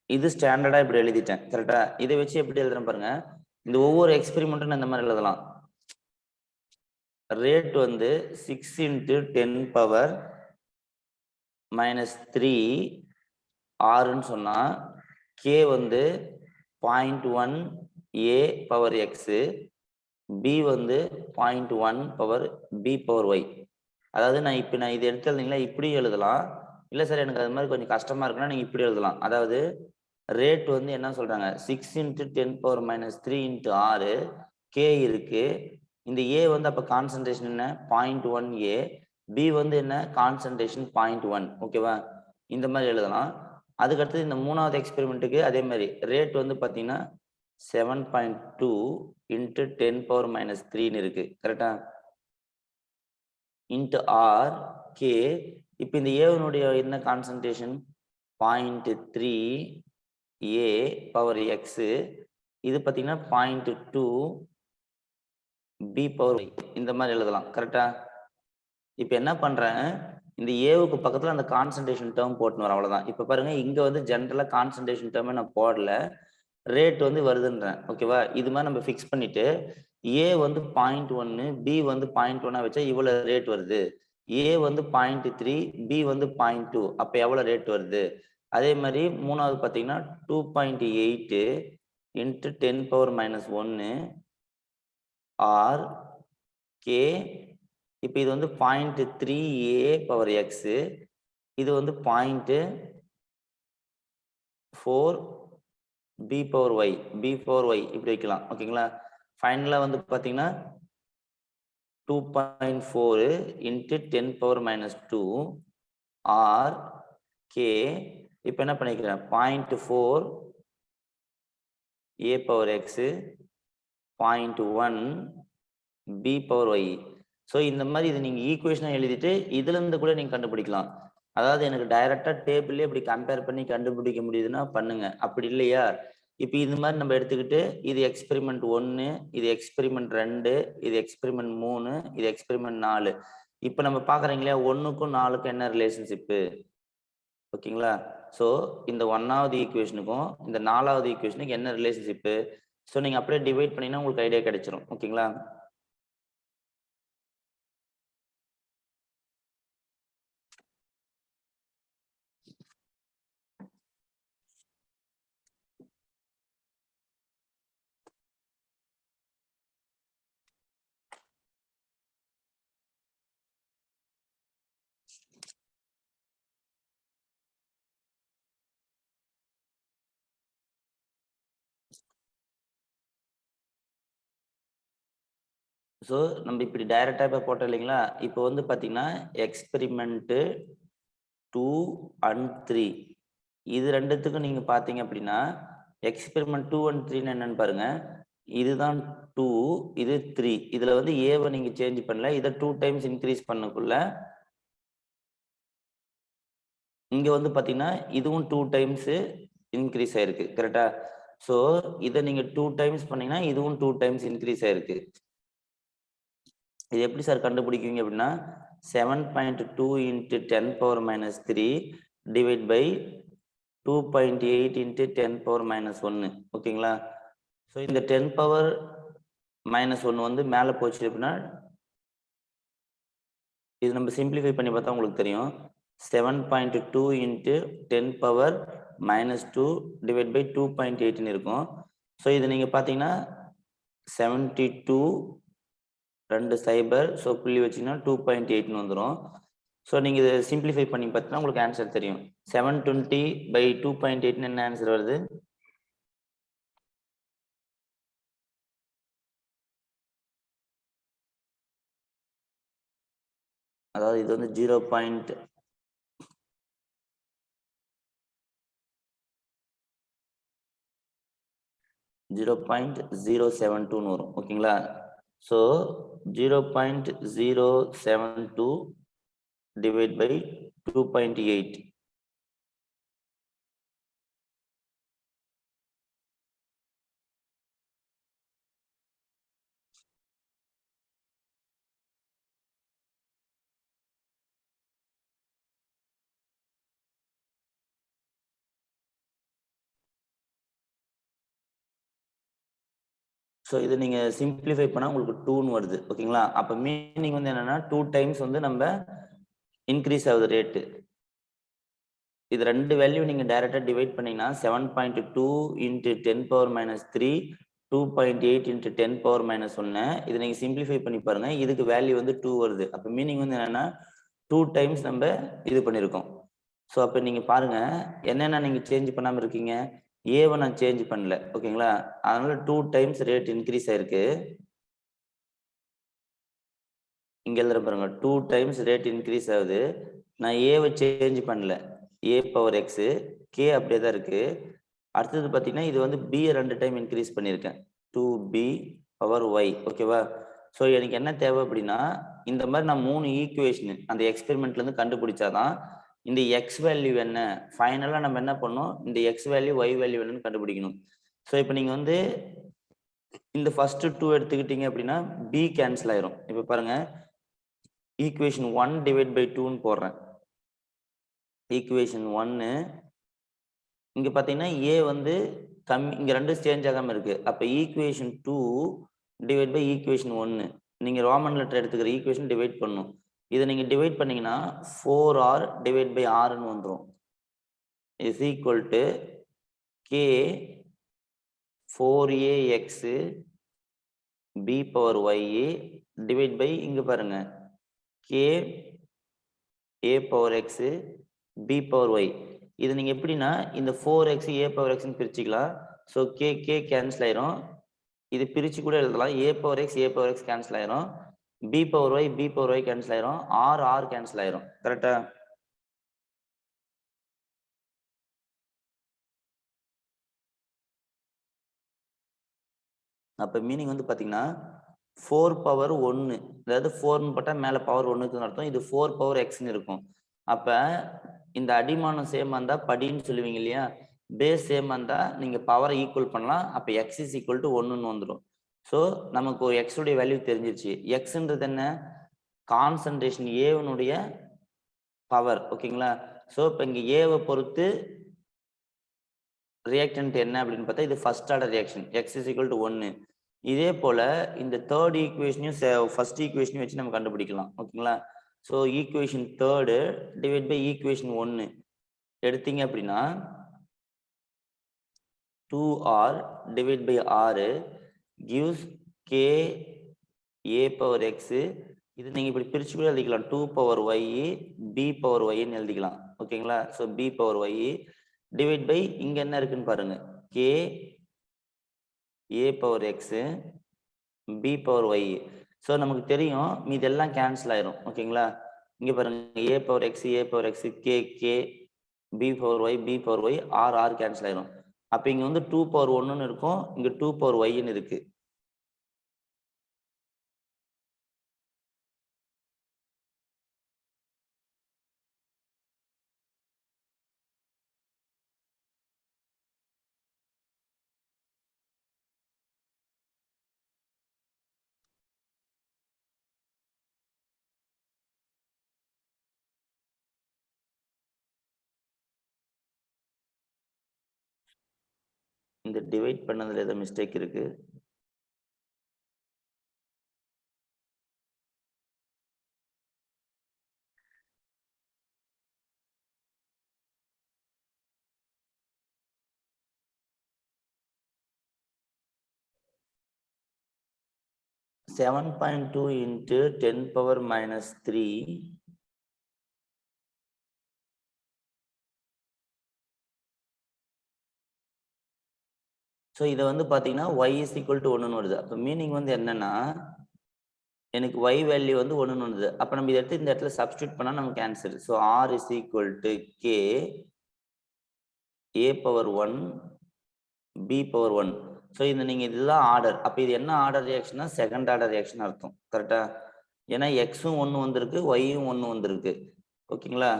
இது ஸ்டாண்டர்டா இப்படி எழுதிட்டேன். கரெக்டா, இதை வச்சு எப்படி எழுதுறேன் பாருங்க, இந்த ஒவ்வொரு எக்ஸ்பெரிமெண்ட்டும் இந்த மாதிரி எழுதலாம். ரேட் வந்து 6 into 10 power -3 ஆர்ன்னு சொன்னா கே வந்து 0.1 a பவர் எக்ஸ், பி வந்து 0.1 பவர் பி பவர் ஒய். அதாவது நான் இது எடுத்து எழுதிங்களா இப்படி எழுதலாம். இல்லை சார் எனக்கு அது மாதிரி கொஞ்சம் கஷ்டமா இருக்குன்னா நீங்க இப்படி எழுதலாம். அதாவது ரேட் வந்து என்ன சொல்றாங்க 6 into 10 power -3 into ஆறு கே இருக்கு. இந்த ஏ வந்து அப்ப கான்சன்ட்ரேஷன் என்ன 0.1 ஏ, பி வந்து என்ன கான்சன்ட்ரேஷன் 0.1. ஓகேவா, இந்த மாதிரி எழுதலாம். அதுக்கடுத்து இந்த மூணாவது எக்ஸ்பெரிமெண்ட்டுக்கு அதே மாதிரி ரேட் வந்து பாத்தீங்கன்னா 7.2 into 10 power -3 இருக்கு. கரெக்டா, இன்ட்டு ஆர் கே. இப்போ இந்த ஏவனுடைய என்ன கான்சன்ட்ரேஷன் 0.3 ஏ பவர் எக்ஸ், இது பார்த்தீங்கன்னா 0.2 பி பவர், இந்த மாதிரி எழுதலாம். கரெக்டா, இப்போ என்ன பண்றேன், இந்த ஏவுக்கு பக்கத்துல அந்த கான்சன்ட்ரேஷன் டேர்ம் போட்டுன்னு வரேன், அவ்வளவுதான். இப்போ பாருங்க இங்க வந்து ஜென்ரலா கான்சன்ட்ரேஷன் டேர்மே நான் போடல, ரேட் வந்து வருதுன்றேன். ஓகேவா, இது மாதிரி நம்ம ஃபிக்ஸ் பண்ணிட்டு ஏ வந்து 0.1 பி வந்து 0.1 வச்சா இவ்வளவு ரேட் வருது, ஏ வந்து 0.3 பி வந்து 0.2, அப்ப எவ்வளவு ரேட் வருது. அதே மாதிரி மூணாவது பாத்தீங்கன்னா 2.8 into 10 power -1 ஆர் கே. இப்போ இது வந்து 0.3 ஏ பவர் எக்ஸ், இது வந்து 0.4 b power y, b power y இப்படி வைக்கலாம். ஓகேங்களா, ஃபைனலா வந்து பாத்தீங்கன்னா 2.4 into 10 power -2 ஆர் கே. இப்போ என்ன பண்ணிக்கிறேன் 0.4 A power X, 0.1 B power Y. So இந்த மாதிரி இது நீங்க ஈக்குவேஷனா எழுதிட்டு இதுல இருந்து கூட நீங்க கண்டுபிடிக்கலாம். அதாவது எனக்கு டைரக்டா டேபிள்ல இப்படி கம்பேர் பண்ணி கண்டுபிடிக்க முடியுதுன்னா பண்ணுங்க, அப்படி இல்லையா இப்போ இது மாதிரி நம்ம எடுத்துக்கிட்டு இது எக்ஸ்பெரிமெண்ட் 1, இது எக்ஸ்பெரிமெண்ட் 2, இது எக்ஸ்பெரிமெண்ட் 3, இது எக்ஸ்பெரிமெண்ட் 4. இப்போ நம்ம பாக்குறீங்களா 1க்கும் 4க்கும் என்ன ரிலேஷன்ஷிப்பு. ஓகேங்களா, ஸோ இந்த 1வது ஈக்குவேஷனுக்கும் இந்த 4வது ஈக்குவேஷனுக்கு என்ன ரிலேஷன்ஷிப்பு. ஸோ நீங்க அப்படியே டிவைட் பண்ணீங்கன்னா உங்களுக்கு ஐடியா கிடைச்சிரும். ஓகேங்களா, ஸோ நம்ம இப்படி டைரக்டா இப்போ போட்டோம் இல்லைங்களா. இப்போ வந்து பாத்தீங்கன்னா எக்ஸ்பெரிமெண்ட் 2 and 3 இது ரெண்டுத்துக்கும் நீங்க பாத்தீங்க அப்படின்னா எக்ஸ்பெரிமெண்ட் 2 and 3 என்னன்னு பாருங்க. இதுதான் 2, இது 3. இதுல வந்து ஏவை நீங்க சேஞ்ச் பண்ணல, இதை 2 டைம்ஸ் இன்க்ரீஸ் பண்ணக்குள்ள இங்க வந்து பாத்தீங்கன்னா இதுவும் 2 டைம்ஸ் இன்க்ரீஸ் ஆயிருக்கு. கரெக்டா, ஸோ இதை நீங்க 2 டைம்ஸ் பண்ணீங்கன்னா இதுவும் 2 டைம்ஸ் இன்க்ரீஸ் ஆயிருக்கு. இது எப்படி சார் கண்டுபிடிக்குவீங்க அப்படின்னா 7.2 into 10 power -3 divide by 2.8 into 10 power -1. ஓகேங்களா, ஸோ இந்த 10 பவர் -1 வந்து மேலே போச்சு அப்படின்னா இது நம்ம சிம்பிளிஃபை பண்ணி பார்த்தா உங்களுக்கு தெரியும் 7.2 into 10 power -2 டிவைட் பை 2.8 இருக்கும். ஸோ இது நீங்க பார்த்தீங்கன்னா 72 2 சைபர், ஸோ புள்ளி வச்சிங்கன்னா 2.8 வந்துடும். ஸோ நீங்கள் இதை சிம்பிளிஃபை பண்ணி பார்த்தீங்கன்னா உங்களுக்கு ஆன்சர் தெரியும். 720 by 2.8 என்ன ஆன்சர் வருது. அதாவது இது வந்து 0.072 வரும். ஓகேங்களா, ஸோ 0.072 டிவைட் பை 2.8. ஸோ இதை நீங்க சிம்பிளிஃபை பண்ணா உங்களுக்கு 2ன்னு வருது ஓகேங்களா. அப்ப மீனிங் வந்து என்னன்னா 2 டைம்ஸ் வந்து நம்ம இன்க்ரீஸ் ஆகுது ரேட்டு. இது 2 வேல்யூ நீங்க டைரக்டா டிவைட் பண்ணீங்கன்னா 7.2 into 10 power minus 3 2.8 into 10 power minus 1. இதை நீங்க சிம்பிளிஃபை பண்ணி பாருங்க. இதுக்கு வேல்யூ வந்து 2 வருது. அப்ப மீனிங் வந்து என்னன்னா 2 டைம்ஸ் நம்ம இது பண்ணியிருக்கோம். ஸோ அப்ப நீங்க பாருங்க என்னென்ன நீங்க சேஞ்ச் பண்ணாம இருக்கீங்க. ஏவை நான் சேஞ்ச் பண்ணல ஓகேங்களா. அதனால 2 டைம்ஸ் ரேட் இன்க்ரீஸ் ஆயிருக்கு. இங்க எழுதுற பாருங்க 2 டைம்ஸ் ரேட் இன்க்ரீஸ் ஆகுது. நான் ஏவை சேஞ்ச் பண்ணல. ஏ பவர் எக்ஸ் கே அப்படியே தான் இருக்கு. அடுத்தது பார்த்தீங்கன்னா இது வந்து பி 2 டைம் இன்க்ரீஸ் பண்ணியிருக்கேன் 2b பவர் ஒய் ஓகேவா. ஸோ எனக்கு என்ன தேவை அப்படின்னா இந்த மாதிரி நான் 3 ஈக்குவேஷன் அந்த எக்ஸ்பெரிமெண்ட்ல இருந்து கண்டுபிடிச்சாதான் இந்த எக்ஸ் வேல்யூ என்ன ஃபைனலாக நம்ம என்ன பண்ணோம் இந்த எக்ஸ் வேல்யூ ஒய் வேல்யூ என்னன்னு கண்டுபிடிக்கணும். ஸோ இப்போ நீங்க வந்து இந்த ஃபர்ஸ்ட் 2 எடுத்துக்கிட்டீங்க அப்படின்னா பி கேன்சல் ஆயிரும். இப்போ பாருங்க ஈக்குவேஷன் 1 டிவைட் பை 2ன்னு போடுறேன். ஈக்குவேஷன் 1 இங்க பாத்தீங்கன்னா ஏ வந்து கம்மி இங்க 2 சேஞ்ச் ஆகாம இருக்கு. அப்ப ஈக்குவேஷன் 2 டிவைட் பை ஈக்குவேஷன் 1 நீங்க ரோமன் லெட்டர் எடுத்துக்கிற ஈக்குவேஷன் டிவைட் பண்ணணும். இதை நீங்க டிவைட் பண்ணீங்கன்னா 4r டிவைட் பை rன்னு வந்துடும். Is equal to k 4ax b power y divide by இங்க பாருங்க k a power x b power y. இது நீங்க எப்படின்னா இந்த 4x a பவர் x பிரிச்சுக்கலாம். ஸோ கே கேன்சல் ஆயிரும். இது பிரிச்சு கூட எழுதலாம். a பவர் x கேன்சல் ஆயிரும். b பவர் y கேன்சல் ஆயிரும். r கேன்சல் ஆயிரும். கரெக்டா. அப்ப மீனிங் வந்து பாத்தீங்கன்னா 4 பவர் 1 அதாவது 4ன்னு போட்டா மேல பவர் 1க்கு அர்த்தம். இது 4 பவர் எக்ஸ்ன்னு இருக்கும். அப்ப இந்த அடிமானம் சேமா இருந்தா படின்னு சொல்லுவீங்க இல்லையா. பேஸ் சேமா இருந்தா நீங்க பவரை ஈக்குவல் பண்ணலாம். அப்ப எக்ஸ் இஸ் ஈக்குவல் டு 1ன்னு வந்துடும். ஸோ நமக்கு ஒரு எக்ஸ் உடைய வேல்யூ தெரிஞ்சிருச்சு. எக்ஸ்ன்றது என்ன கான்சன்ட்ரேஷன் ஏவனுடைய பவர் ஓகேங்களா. ஸோ இப்போ இங்க ஏவை பொறுத்து ரியாக்டன்ட் என்ன அப்படின்னு பார்த்தா இது first order reaction X is equal to 1. இதே போல இந்த தேர்ட் ஈக்குவேஷனையும் ஃபர்ஸ்ட் ஈக்குவேஷனையும் வச்சு நம்ம கண்டுபிடிக்கலாம் ஓகேங்களா. So equation third divide by equation 1 எடுத்தீங்க அப்படின்னா 2r டிவைட் பை r gives k a power x. இது நீங்க இப்படி பிரிச்சு கூட எழுதிக்கலாம் 2 பவர் y b பவர் yன்னு எழுதிக்கலாம் ஓகேங்களா. So b power y divide by இங்க என்ன இருக்குன்னு பாருங்க k a power x b power y. So நமக்கு தெரியும் மீதெல்லாம் கேன்சல் ஆயிரும் ஓகேங்களா. இங்க பாருங்க a power x k b power y r cancel ஆயிரும். அப்ப இங்க வந்து 2 பவர் 1ன்னு இருக்கும். இங்க 2 பவர் yன்னு இருக்கு. இந்த டிவைட் பண்ணதுல ஏதோ மிஸ்டேக் இருக்கு. (7.2 into 10 power minus 3 ஸோ இதை வந்து பாத்தீங்கன்னா y is equal to 1ன்னு வருது. அப்ப மீனிங் வந்து என்னன்னா எனக்கு y வேல்யூ வந்து 1ன்னு வருது. அப்ப நம்ம இதை எடுத்து இந்த இடத்துல சப்ஸ்டியூட் பண்ணா நமக்கு answer. So r is equal to k a power 1 b power 1. So இந்த நீங்க இதுதான் ஆர்டர். அப்ப இது என்ன ஆர்டர் ரியாக்ஷன்னா செகண்ட் ஆர்டர் ரியாக்ஷன் அர்த்தம் கரெக்டா. ஏன்னா எக்ஸும் 1 வந்திருக்கு ஒய்யும் 1 வந்திருக்கு ஓகேங்களா.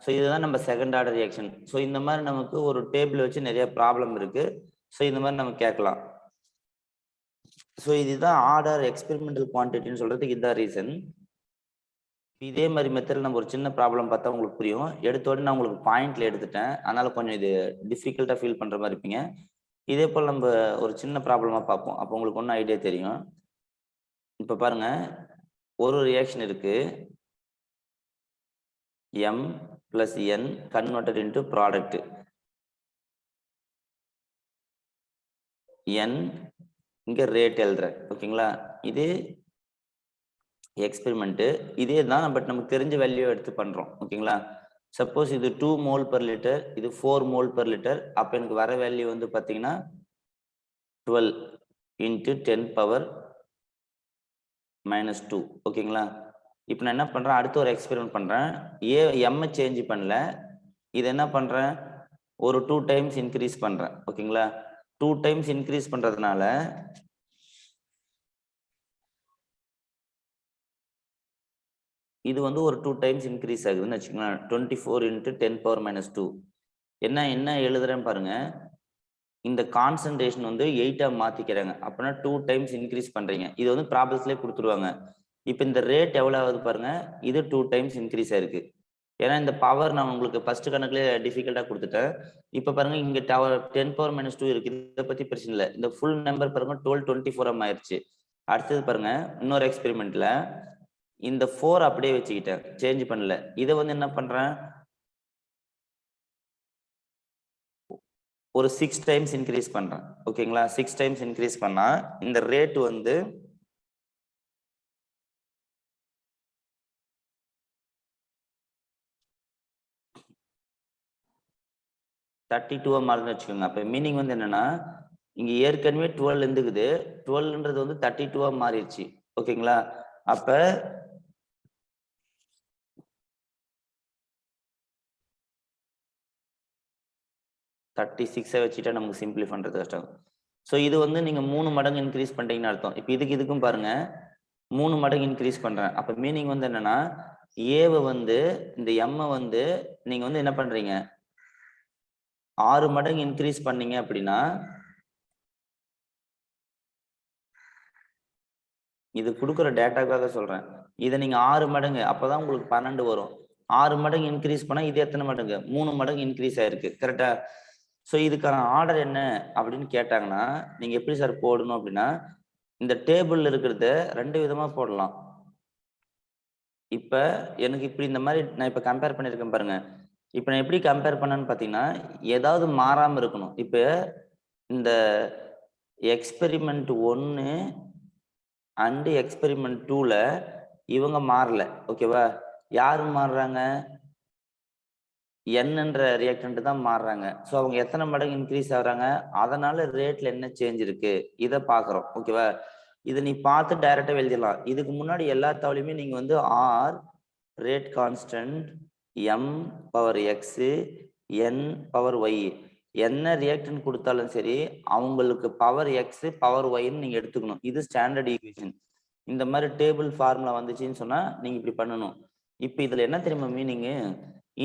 ஸோ இதுதான் நம்ம செகண்ட் ஆர்டர் ரியாக்ஷன். ஸோ இந்த மாதிரி நமக்கு ஒரு டேபிள் வச்சு நிறைய ப்ராப்ளம் இருக்கு. ஸோ இந்த மாதிரி நம்ம கேட்கலாம். ஸோ இதுதான் ஆர்டர் எக்ஸ்பெரிமெண்டல் குவான்டிட்டின்னு சொல்றதுக்கு இதுதான் ரீசன். இதே மாதிரி மெத்தடில் நம்ம ஒரு சின்ன ப்ராப்ளம் பார்த்தா உங்களுக்கு புரியும். எடுத்த உடனே நான் உங்களுக்கு பாயிண்ட்ல எடுத்துட்டேன். அதனால கொஞ்சம் இது டிஃபிகல்ட்டா ஃபீல் பண்ற மாதிரி இருப்பீங்க. இதே போல் நம்ம ஒரு சின்ன ப்ராப்ளமா பார்ப்போம். அப்போ உங்களுக்கு ஒன்றும் ஐடியா தெரியும். இப்போ பாருங்க, ஒரு ரியாக்ஷன் இருக்கு. M plus N converted into product. N இங்க ரேட் எழுதுறேன். ஓகேங்களா? இது எக்ஸ்பெரிமெண்ட். இதே தான், பட் நமக்கு தெரிஞ்ச வேல்யூ எடுத்து பண்றோம். ஓகேங்களா? சப்போஸ் இது 2 mole per liter, இது 4 mole per liter. அப்ப எனக்கு வர வேல்யூ வந்து பாத்தீங்கன்னா 12 into 10 power minus 2. ஓகேங்களா? இப்போ நான் என்ன பண்றேன், அடுத்து ஒரு எக்ஸ்பெரிமெண்ட் பண்றேன். M சேஞ்ச் பண்ணல, இது என்ன பண்றேன், ஒரு 2 டைம்ஸ் இன்க்ரீஸ் பண்றேன். ஓகேங்களா? 2 டைம்ஸ் இன்க்ரீஸ் பண்றதுனால இது வந்து ஒரு 2 டைம்ஸ் இன்க்ரீஸ் ஆகுதுன்னு வச்சுக்கோங்களேன். 24 into 10 power minus 2. என்ன எழுதுறேன் பாருங்க, இந்த கான்சன்ட்ரேஷன் வந்து 8 மாத்திக்கிறாங்க. அப்படின்னா 2 டைம்ஸ் இன்க்ரீஸ் பண்றீங்க. இது வந்து ப்ராப்ளம்ஸ்லேயே கொடுத்துருவாங்க. இப்போ இந்த ரேட் எவ்வளவு ஆகுது பாருங்க, இது 2 டைம்ஸ் இன்க்ரீஸ் ஆயிருக்கு. ஏன்னா இந்த பவர் நான் உங்களுக்கு ஃபர்ஸ்ட் கணக்குலேயே டிஃபிகல்ட்டா கொடுத்துட்டேன். இப்போ பாருங்க, இங்க 10 power minus 2 இருக்கு. இதை பத்தி பிரச்சனை இல்லை. இந்த ஃபுல் நம்பர் பாருங்க 1224 ஆயிருச்சு. அடுத்தது பாருங்க, இன்னொரு எக்ஸ்பெரிமெண்ட்ல இந்த 4 அப்படியே வச்சுக்கிட்டேன், சேஞ்ச் பண்ணல. இதை வந்து என்ன பண்றேன், ஒரு 6 டைம்ஸ் இன்க்ரீஸ் பண்றேன். ஓகேங்களா? 6 டைம்ஸ் இன்க்ரீஸ் பண்ணா இந்த ரேட் வந்து 32 மாறுதுன்னு வச்சுக்கோங்க. அப்ப மீனிங் வந்து என்னன்னா, இங்க ஏற்கனவே 12 இருந்துக்குது, 12ன்றது வந்து 32 மாறிடுச்சு. ஓகேங்களா? அப்ப தேர்ட்டி 6 வச்சுட்டா நமக்கு சிம்பிளி பண்றது கஷ்டம். ஸோ இது வந்து நீங்க 3 மடங்கு இன்க்ரீஸ் பண்றீங்கன்னு அர்த்தம். இப்போ இதுக்கும் பாருங்க, 3 மடங்கு இன்க்ரீஸ் பண்றேன். அப்ப மீனிங் வந்து என்னன்னா, ஏவை வந்து இந்த எம் வந்து நீங்க வந்து என்ன பண்றீங்க, 6 மடங்கு இன்க்ரீஸ் பண்ணீங்க அப்படின்னா, இது கொடுக்குற டேட்டாக்காக சொல்றேன். இதை நீங்க 6 மடங்கு, அப்பதான் உங்களுக்கு 12 வரும். 6 மடங்கு இன்க்ரீஸ் பண்ணா இது எத்தனை மடங்கு, 3 மடங்கு இன்க்ரீஸ் ஆயிருக்கு. கரெக்டா? ஸோ இதுக்கான ஆர்டர் என்ன அப்படின்னு கேட்டாங்கன்னா, நீங்க எப்படி சார் போடணும் அப்படின்னா, இந்த டேபிள்ல இருக்கிறத 2 விதமா போடலாம். இப்ப எனக்கு இப்படி இந்த மாதிரி நான் இப்ப கம்பேர் பண்ணிருக்கேன் பாருங்க. இப்ப நான் எப்படி கம்பேர் பண்ணேன்னு பாத்தீங்கன்னா, ஏதாவது மாறாம இருக்கணும். இப்ப இந்த எக்ஸ்பெரிமெண்ட் 1 அண்ட் எக்ஸ்பெரிமெண்ட் 2ல இவங்க மாறல. ஓகேவா? யாரு மாறுறாங்க, என்னன்ற ரியாக்டன்ட் தான் மாறுறாங்க. ஸோ அவங்க எத்தனை மடங்கு இன்க்ரீஸ் ஆகுறாங்க, அதனால ரேட்ல என்ன சேஞ்ச் இருக்கு, இதை பாக்குறோம். ஓகேவா? இதை நீ பார்த்து டைரக்டா எழுதிடலாம். இதுக்கு முன்னாடி எல்லா தவளையுமே நீங்க வந்து R rate constant M power X N power Y, என்ன ரியாக்டன் கொடுத்தாலும் சரி அவங்களுக்கு பவர் எக்ஸ் பவர் ஒய்ன்னு நீங்க எடுத்துக்கணும். இது ஸ்டாண்டர்ட் ஈக்குவேஷன். இந்த மாதிரி டேபிள் ஃபார்முலா வந்துச்சுன்னு சொன்னா நீங்க இப்படி பண்ணணும். இப்போ இதுல என்ன தெரியுமா மீனிங்,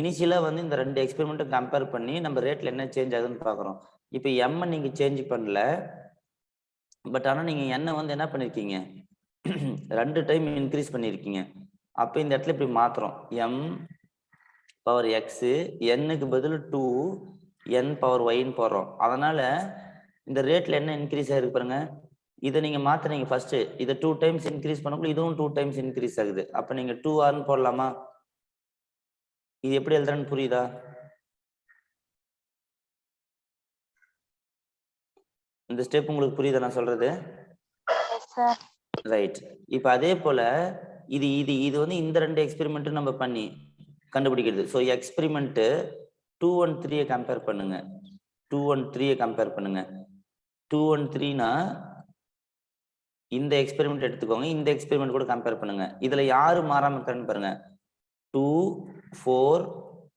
இனிஷியலா வந்து இந்த 2 எக்ஸ்பெரிமெண்ட்டும் கம்பேர் பண்ணி நம்ம ரேட்ல என்ன சேஞ்ச் ஆகுதுன்னு பாக்குறோம். இப்போ எம் நீங்க சேஞ்ச் பண்ணல, பட் ஆனா நீங்க என்ன வந்து என்ன பண்ணிருக்கீங்க, 2 டைம் இன்க்ரீஸ் பண்ணிருக்கீங்க. அப்ப இந்த இடத்துல இப்படி மாத்துறோம், எம் பவர் எக்ஸ் என்னுக்கு பதில் 2 என் பவர் ஒய்ன்னு போடுறோம். அதனால இந்த ரேட்ல என்ன இன்க்ரீஸ் ஆயிருக்கு பாருங்க. இதை நீங்க மாத்துறீங்க ஃபர்ஸ்ட், இதை 2 டைம்ஸ் இன்க்ரீஸ் பண்ணக்குள்ள இதுவும் 2 டைம்ஸ் இன்க்ரீஸ் ஆகுது. அப்ப நீங்க 2R போடலாமா? இது எப்படி எழுதுறேன்னு புரியுதா? இந்த ஸ்டெப் உங்களுக்கு புரியுதா நான் சொல்றது? ரைட். இப்ப அதே போல இது இது இது வந்து இந்த 2 எக்ஸ்பெரிமெண்ட்டும் நம்ம பண்ணி கண்டுபிடிக்கிறது. ஸோ எக்ஸ்பெரிமெண்ட் 213 கம்பேர் பண்ணுங்க. 213 கம்பேர் பண்ணுங்க. 213னா இந்த எக்ஸ்பெரிமெண்ட் எடுத்துக்கோங்க, இந்த எக்ஸ்பெரிமெண்ட் கூட கம்பேர் பண்ணுங்க. இதுல யாரு மாறாம இருக்கான்னு பாருங்க. 2 4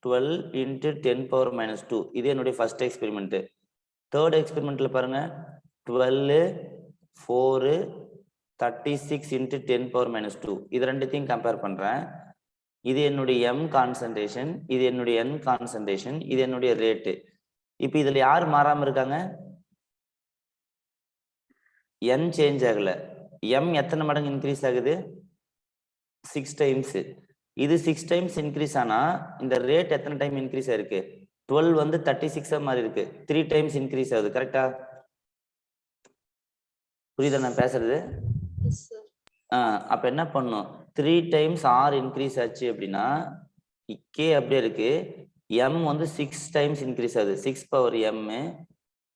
12 into 10 power minus 2, இது என்னுடைய ஃபர்ஸ்ட் எக்ஸ்பெரிமெண்ட். தேர்ட் எக்ஸ்பெரிமெண்ட்ல பாருங்க, 12 4 36 into 10 power minus 2, இது ரெண்டுத்தையும் கம்பேர் பண்றேன். இது என்னுடைய M கான்சன்ட்ரேஷன், இது என்னுடைய N கான்சன்ட்ரேஷன், இது என்னுடைய ரேட்டு. இப்ப இதுல யார் மாறாம இருக்காங்க, N சேஞ்ச் ஆகல. M எத்தனை மடங்கு இன்க்ரீஸ் ஆகுது, 6 டைம்ஸ். இது 6 டைம்ஸ் இன்க்ரீஸ் ஆனா இந்த ரேட் எத்தனை டைம் இன்க்ரீஸ் ஆயிருக்கு, 12 வந்து 36 மாதிரி இருக்கு, 3 டைம்ஸ் இன்க்ரீஸ் ஆகுது. கரெக்டா? புரியுதா நான் பேசுறது? அப்ப என்ன பண்ணும், 3 டைம்ஸ் ஆர் இன்க்ரீஸ் ஆச்சு அப்படின்னா கே அப்படியே இருக்கு, எம் வந்து 6 டைம்ஸ் இன்க்ரீஸ் ஆகுது, 6 பவர் எம்,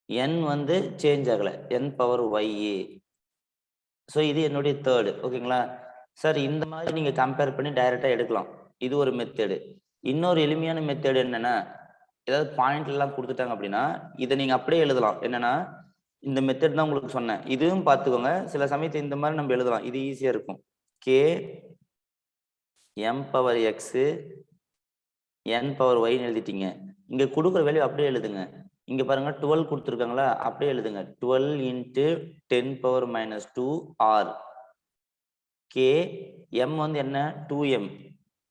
என் வந்து சேஞ்ச் ஆகல, என் பவர் ஒய். ஸோ இது என்னுடைய தேர்டு. ஓகேங்களா சார்? இந்த மாதிரி நீங்க கம்பேர் பண்ணி டைரக்டா எடுக்கலாம். இது ஒரு மெத்தேடு. இன்னொரு எளிமையான மெத்தேடு என்னன்னா, ஏதாவது பாயிண்ட் எல்லாம் கொடுத்துட்டாங்க அப்படின்னா இதை நீங்க அப்படியே எழுதலாம். என்னன்னா, இந்த மெத்தட் தான் உங்களுக்கு சொன்னேன், இதுவும் பார்த்துக்கோங்க. சில சமயத்தை இந்த மாதிரி நம்ம எழுதலாம், இது ஈஸியா இருக்கும். K M power X N power ஒய்ன்னு எழுதிட்டீங்க. இங்க கொடுக்குற வேல்யூ அப்படியே எழுதுங்க. இங்க பாருங்க 12 கொடுத்துருக்காங்களா, அப்படியே எழுதுங்க. 12 into 10 power minus 2 R k m வந்து என்ன, 2m,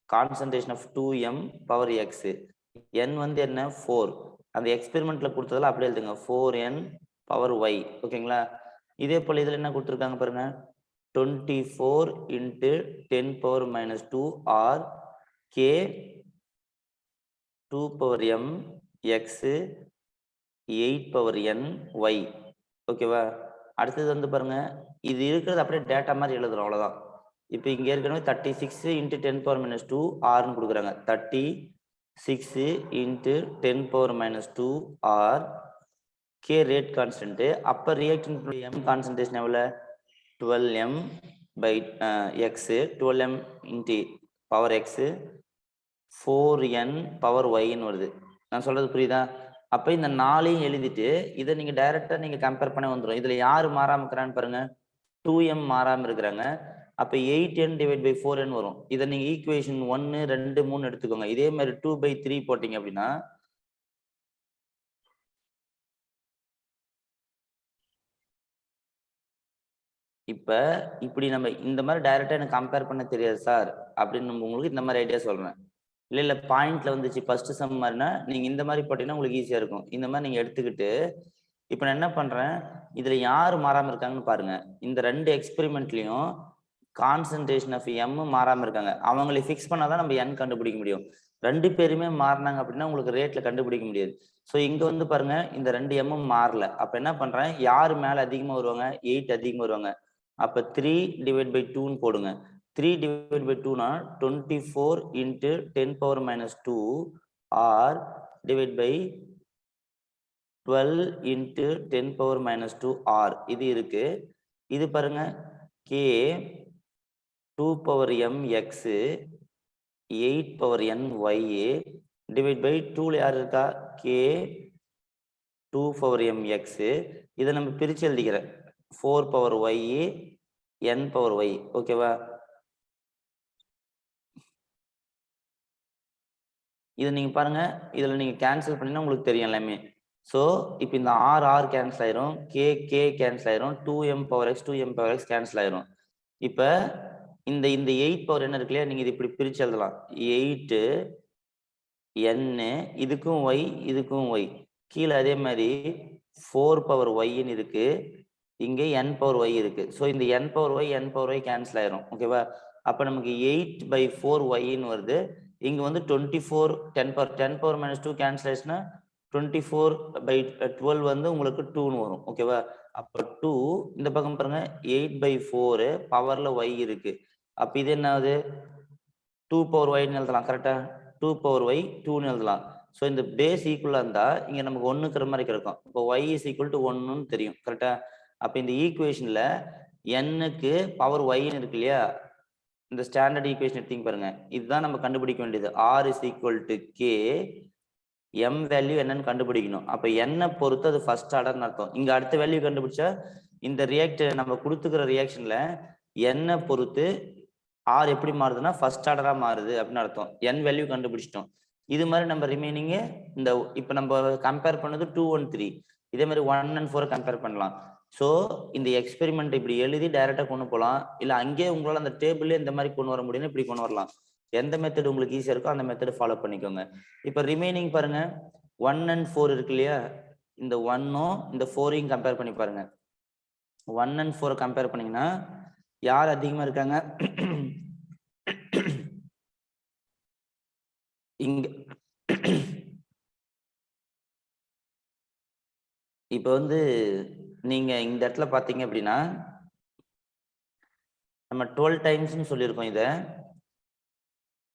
concentration of 2m power x. n வந்து என்ன, 4. அந்த எக்ஸ்பெரிமெண்ட்ல கொடுத்ததுல அப்படியே எழுதுங்க, 4n பவர் ஒய். ஓகேங்களா? இதே போல இதுல என்ன கொடுத்துருக்காங்க பாருங்க, 24 into 10 power minus 2 R k 2 power m x 8 power n y. ஓகேவா? அடுத்தது வந்து பாருங்க, இது இருக்கிறது அப்படியே டேட்டா மாதிரி எழுதுறோம், அவ்வளவுதான். இப்போ இங்க ஏற்கனவே 36 இன்ட்டு 10 பவர் மைனஸ் 2 ஆர்னு கொடுக்குறாங்க. 36 into 10 power minus 2 R K rate constant. அப்ப ரியாக்டன்ட் எம் கான்சன்ட்ரேஷன் எவ்வளவு, 12m by X, 12m into power X 4n power ஒய்ன்னு வருது. நான் சொல்றது புரியுதா? அப்ப இந்த 4ஐயும் எழுதிட்டு இதை நீங்க டைரக்டா நீங்க கம்பேர் பண்ண வந்துடும். இதுல யாரு மாறாம இருக்கிறான்னு பாருங்க, 2m மாறாம இருக்கிறாங்க. அப்ப 8n டிவைட் பை 4n வரும். இதை நீங்க ஈக்குவேஷன் 1 2 3 எடுத்துக்கோங்க. இதே மாதிரி 2/3 போட்டீங்க அப்படின்னா இப்ப இப்படி நம்ம இந்த மாதிரி டைரக்டா எனக்கு கம்பேர் பண்ண தெரியாது சார் அப்படின்னு உங்களுக்கு இந்த மாதிரி ஐடியா சொல்றேன். இல்ல பாயிண்ட்ல வந்துச்சு ஃபர்ஸ்ட் சம் மாதிரினா நீங்க இந்த மாதிரி போட்டீங்கன்னா உங்களுக்கு ஈஸியா இருக்கும். இந்த மாதிரி நீங்க எடுத்துக்கிட்டு இப்ப நான் என்ன பண்றேன், இதுல யாரு மாறாம இருக்காங்கன்னு பாருங்க. இந்த 2 எக்ஸ்பெரிமெண்ட்லயும் கான்சன்ட்ரேஷன் ஆஃப் எம் மாறாம இருக்காங்க. அவங்களை ஃபிக்ஸ் பண்ணாதான் நம்ம என் கண்டுபிடிக்க முடியும். 2 பேருமே மாறினாங்க அப்படின்னா உங்களுக்கு ரேட்ல கண்டுபிடிக்க முடியாது. ஸோ இங்க வந்து பாருங்க, இந்த 2 எம்மும் மாறல. அப்ப என்ன பண்றேன், யாரு மேல அதிகமா வருவாங்க, 8 அதிகமா வருவாங்க. அப்ப 3 டிவைட் பை 2ன்னு போடுங்க. 3 divided by 2 na 24 into 10 power minus 2 or divided by 12 into 10 power minus 2 r. இது இருக்கு. இது பாருங்க, k 2 power m x 8 power n y divided by 2ல யார் இருக்கா, k 2 power m x. இதை நம்ம பிரிச்சு எழுதிக்கிறேன், 4 power y n power y. ஓகேவா? இதை நீங்க பாருங்க, இதுல நீங்க கேன்சல் பண்ணினா உங்களுக்கு தெரியும் எல்லாமே. ஸோ இப்போ இந்த ஆர் கேன்சல் ஆயிரும், கே கேன்சல் ஆயிரும், 2m power X 2m power X cancel ஆயிரும். இப்போ இந்த 8 பவர் என்ன இருக்கு இல்லையா, நீங்க இது இப்படி பிரிச்சு எழுதலாம், 8 n இதுக்கும் y இதுக்கும் y. கீழே அதே மாதிரி 4 பவர் ஒய்ன்னு இருக்கு, இங்கே n பவர் ஒய் இருக்கு. ஸோ இந்த n பவர் ஒய் கேன்சல் ஆயிரும். ஓகேவா? அப்ப நமக்கு 8/4 ஒய்ன்னு வருது. இங்க வந்து 24 10 பவர் மைனஸ் 2 கேன்சல் ஆயிடுச்சுன்னா 24/12 வந்து உங்களுக்கு 2ன்னு வரும். ஓகேவா? அப்ப 2 இந்த பக்கம் பாருங்க, 8/4 பவர்ல ஒய் இருக்கு. அப்ப இது என்ன ஆகுது, 2 பவர் ஒய்ன்னு எழுதலாம். கரெக்டா? 2 பவர் ஒய் 2ன்னு எழுதலாம். ஸோ இந்த பேஸ் ஈக்குவலா இருந்தா இங்க நமக்கு 1ங்கிற மாதிரி கிடைக்கும். இப்போ y இஸ் ஈக்குவல் டு 1ன்னு தெரியும். கரெக்டா? அப்ப இந்த ஈக்குவேஷன்ல n-க்கு பவர் ஒய்ன்னு இருக்கு இல்லையா, இந்த ஸ்டாண்டர்ட் ஈக்குவேஷன் எடுத்தீங்க பாருங்க, இதுதான் நம்ம கண்டுபிடிக்க வேண்டியது. r is equal to K, M value என்னன்னு கண்டுபிடிக்கணும். அப்ப என்ன பொறுத்து அது ஃபர்ஸ்ட் ஆர்டர்னு அர்த்தம். இங்க அடுத்த வேல்யூ கண்டுபிடிச்சா இந்த ரியாக்டர் நம்ம கொடுத்துக்கிற ரியாக்ஷன்ல என்ன பொறுத்து ஆர் எப்படி மாறுதுன்னா ஃபர்ஸ்ட் ஆர்டரா மாறுது அப்படின்னு அர்த்தம். என் வேல்யூ கண்டுபிடிச்சிட்டோம். இது மாதிரி நம்ம ரிமைனிங் இந்த இப்ப நம்ம கம்பேர் பண்ணது 2 1 3, இதே மாதிரி 1 and 4 கம்பேர் பண்ணலாம். ஸோ இந்த எக்ஸ்பெரிமெண்ட் இப்படி எழுதி டைரக்டா கொண்டு போகலாம், இல்ல அங்கேயே உங்களால அந்த டேபிள்ல இந்த மாதிரி கொண்டு வர முடியும்னு இப்படி கொண்டு வரலாம். எந்த மெத்தட் உங்களுக்கு ஈஸியா இருக்கோ அந்த மெத்தட் ஃபாலோ பண்ணிக்கோங்க. இப்ப ரிமைனிங் பாருங்க, 1 and 4 இருக்கு இல்லையா, இந்த 1ம் இந்த 4ஐயும் கம்பேர் பண்ணி பாருங்க. 1 and 4 கம்பேர் பண்ணீங்கன்னா யார் அதிகமா இருக்காங்க, இங்க இப்ப வந்து நீங்க இந்த இடத்துல பாத்தீங்க அப்படின்னா நம்ம 12 டைம்ஸ்னு சொல்லியிருக்கோம் இதை.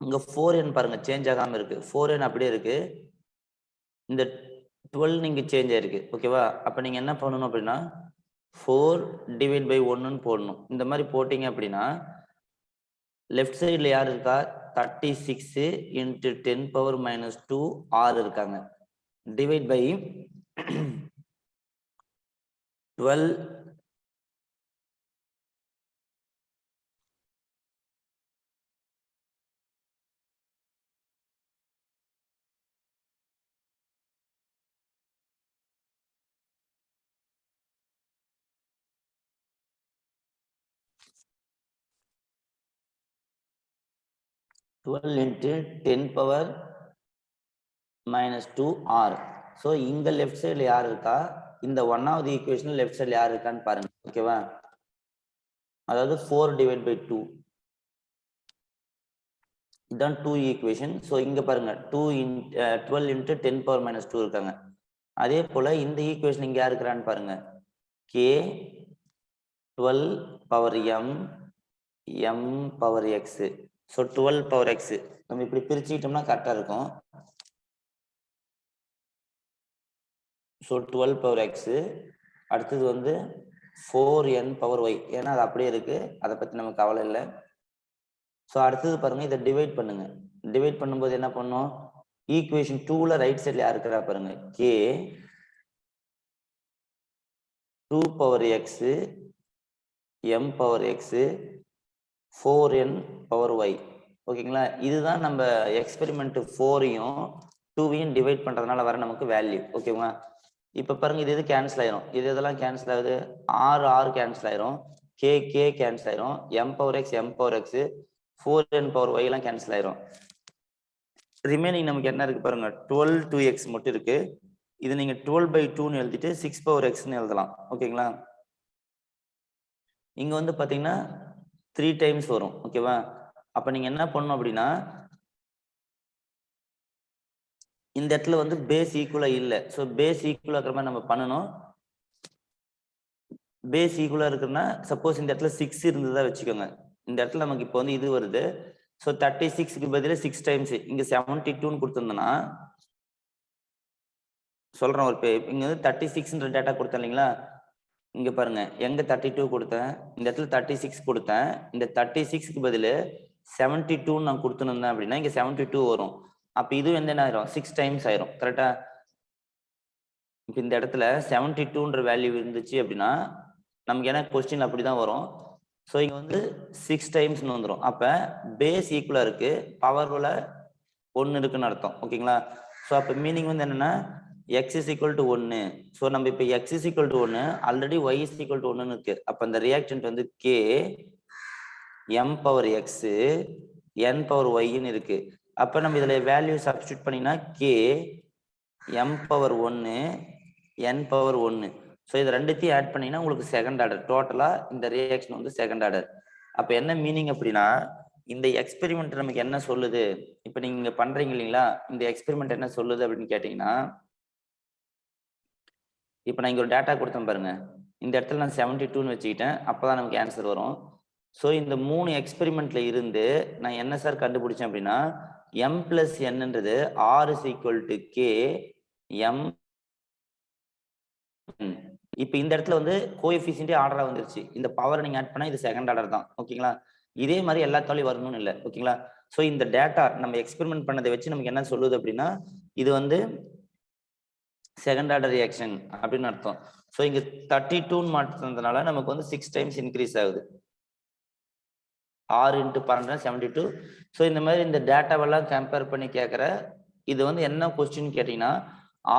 இங்க 4n பாருங்க சேஞ்ச் ஆகாம இருக்கு, 4n அப்படியே இருக்கு, இந்த 12 நீங்க சேஞ்ச் ஆயிருக்கு. ஓகேவா? அப்ப நீங்க என்ன பண்ணணும் அப்படின்னா 4 டிவைட் பை 1ன்னு போடணும். இந்த மாதிரி போட்டீங்க அப்படின்னா லெஃப்ட் சைடுல யார் இருக்கா? 36 இன்ட்டு 10 பவர் மைனஸ் 2 ஆர் இருக்காங்க. Divide by 12 into 10 power minus 2 r. So இங்க லெஃப்ட் சைடுல யார் இருக்கா? இந்த 1வது ஈக்குவேஷன் லெஃப்ட் சைடுல யார் இருக்கான்னு பாருங்க. ஓகேவா? அதாவது 4 டிவைட் பை 2 இதான் 2 ஈக்குவேஷன். ஸோ இங்க பாருங்க 12 இன்ட்டு 10 பவர் மைனஸ் 2 இருக்காங்க. அதே போல இந்த ஈக்குவேஷன் இங்க யார் இருக்கிறான்னு பாருங்க, K 12 power M power X. So 12 power X நம்ம இப்படி பிரிச்சுக்கிட்டோம்னா கரெக்டா இருக்கும். ஸோ 12 பவர் எக்ஸ், அடுத்தது வந்து 4n பவர் ஒய், ஏன்னா அது அப்படியே இருக்கு, அதை பத்தி நமக்கு கவலை இல்லை. ஸோ அடுத்தது பாருங்க, இதை டிவைட் பண்ணுங்க. டிவைட் பண்ணும்போது என்ன பண்ணும், ஈக்குவேஷன் 2ல ரைட் சைட்ல யார் இருக்கிறா பாருங்க, k 2 power x m power X 4n power y. ஓகேங்களா? இதுதான் நம்ம எக்ஸ்பெரிமெண்ட் 4யும் 2வையும் டிவைட் பண்றதுனால வர நமக்கு வேல்யூ. ஓகேங்களா? இப்ப பாருங்க, இது கேன்சல் ஆயிரும், இதெல்லாம் கேன்சல் ஆகுது, ஆர் கேன்சல் ஆயிரும், கே கேன்சல் ஆயிரும், m power X 4n power y எல்லாம் கேன்சல் ஆயிரும். ரிமைனிங் நமக்கு என்ன இருக்கு பாருங்க, 12 2x மட்டும் இருக்கு. இது நீங்க 12 பை 2ன்னு எழுதிட்டு 6 பவர் எக்ஸ்ன்னு எழுதலாம். ஓகேங்களா? இங்க வந்து பாத்தீங்கன்னா 3 டைம்ஸ் வரும். ஓகேவா? அப்ப நீங்க என்ன பண்ணணும் அப்படின்னா, இந்த இடத்துல வந்து பேஸ் ஈக்குவலா இல்லை. ஸோ பேஸ் ஈக்குவலா இருக்கிற மாதிரி நம்ம பண்ணணும். பேஸ் ஈக்குவலா இருக்குன்னா சப்போஸ் இந்த இடத்துல 6 இருந்ததா வச்சுக்கோங்க. இந்த இடத்துல நமக்கு இப்போ வந்து இது வருது. ஸோ 36க்கு பதிலா 6 டைம்ஸ் இங்க 72ன்னு கொடுத்துருந்தோம்னா, சொல்றேன் ஒரு இங்க வந்து 36ன்ற டேட்டா கொடுத்தேன் இல்லைங்களா? இங்க பாருங்க, எங்க 32 கொடுத்தேன், இந்த இடத்துல 36 கொடுத்தேன். இந்த 36க்கு பதில் 72 நான் கொடுத்துருந்தேன் அப்படின்னா இங்க 72 வரும். அப்ப இது வந்து என்ன ஆயிரும், 6 டைம்ஸ் ஆயிரும். கரெக்டா? இப்ப இந்த இடத்துல 72ன்ற வேல்யூ இருந்துச்சு அப்படின்னா நமக்கு என்ன கொஸ்டின் அப்படிதான் வரும். ஸோ இங்க வந்து 6 டைம்ஸ்னு வந்துடும். அப்ப பேஸ் ஈக்குவலா இருக்கு, பவர்ல 1 இருக்குன்னு அர்த்தம். ஓகேங்களா? ஸோ அப்ப மீனிங் வந்து என்னன்னா x is equal to 1. So நம்ம இப்போ x is equal to 1, already y is equal to 1 இருக்கு. அப்ப அந்த ரியாக்டன்ட் வந்து k m power x n power yன்னு இருக்கு. அப்ப நம்ம இதுல வேல்யூ சப்ஸ்டியூட் பண்ணினா k m power 1 n power 1. So இது ரெண்டுத்தையும் ஆட் பண்ணீங்கன்னா உங்களுக்கு செகண்ட் ஆர்டர். டோட்டலா இந்த ரியாக்ஷன் வந்து செகண்ட் ஆர்டர். அப்ப என்ன மீனிங் அப்படின்னா, இந்த எக்ஸ்பெரிமெண்ட் நமக்கு என்ன சொல்லுது, இப்ப நீங்க பண்றீங்க இல்லைங்களா, இந்த எக்ஸ்பெரிமெண்ட் என்ன சொல்லுது அப்படின்னு கேட்டீங்கன்னா, இப்ப நான் இங்க ஒரு டேட்டா கொடுத்தேன் பாருங்க, இந்த இடத்துல நான் 72ன்னு வச்சுக்கிட்டேன், அப்பதான் நமக்கு ஆன்சர் வரும். ஸோ இந்த 3 எக்ஸ்பெரிமெண்ட்ல இருந்து நான் என்ன சார் கண்டுபிடிச்சேன் அப்படின்னா, m பிளஸ் என்னன்றது r is equal to k m. இப்ப இந்த இடத்துல வந்து கோஎஃபிஷியன்ட்டே ஆர்டரா வந்துருச்சு. இந்த பவர் நீங்க ஆட் பண்ணா இது செகண்ட் ஆர்டர் தான். ஓகேங்களா? இதே மாதிரி எல்லாத்தாலையும் வரணும்னு இல்லை. ஓகேங்களா? ஸோ இந்த டேட்டா நம்ம எக்ஸ்பெரிமெண்ட் பண்ணதை வச்சு நமக்கு என்ன சொல்லுது அப்படின்னா, இது வந்து செகண்ட் ஆர்டர் ரியாக்ஷன் அப்படின்னு அர்த்தம். ஸோ இங்க 32ன்னு மாற்றுறதுனால நமக்கு வந்து 6 டைம்ஸ் இன்க்ரீஸ் ஆகுது. 6 × 12 72. ஸோ இந்த மாதிரி இந்த டேட்டாவெல்லாம் கம்பேர் பண்ணி கேட்குற இது வந்து என்ன கொஸ்டின் கேட்டீங்கன்னா,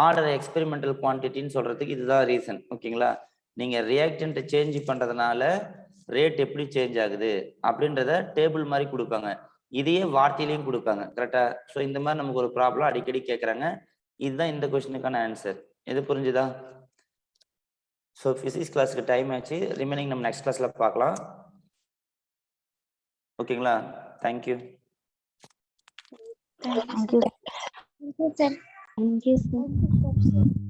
ஆர்டர் எக்ஸ்பெரிமெண்டல் குவான்டிட்டின்னு சொல்றதுக்கு இதுதான் ரீசன். ஓகேங்களா? நீங்க ரியாக்டன்ட் சேஞ்ச் பண்றதுனால ரேட் எப்படி சேஞ்ச் ஆகுது அப்படின்றத டேபிள் மாதிரி கொடுப்பாங்க, இதையே வார்த்தையிலையும் கொடுப்பாங்க. கரெக்டா? ஸோ இந்த மாதிரி நமக்கு ஒரு ப்ராப்ளம் அடிக்கடி கேட்குறாங்க. இதுதான் இந்த கொஸ்டினுக்கான ஆன்சர். எது புரிஞ்சுதா? ஸோ பிசிக்ஸ் கிளாஸ்க்கு டைம் ஆச்சு, ரிமைனிங் நம்ம நெக்ஸ்ட் கிளாஸ்ல பார்க்கலாம். ஓகேங்களா? Thank you. Thank you, sir. Thank you, sir.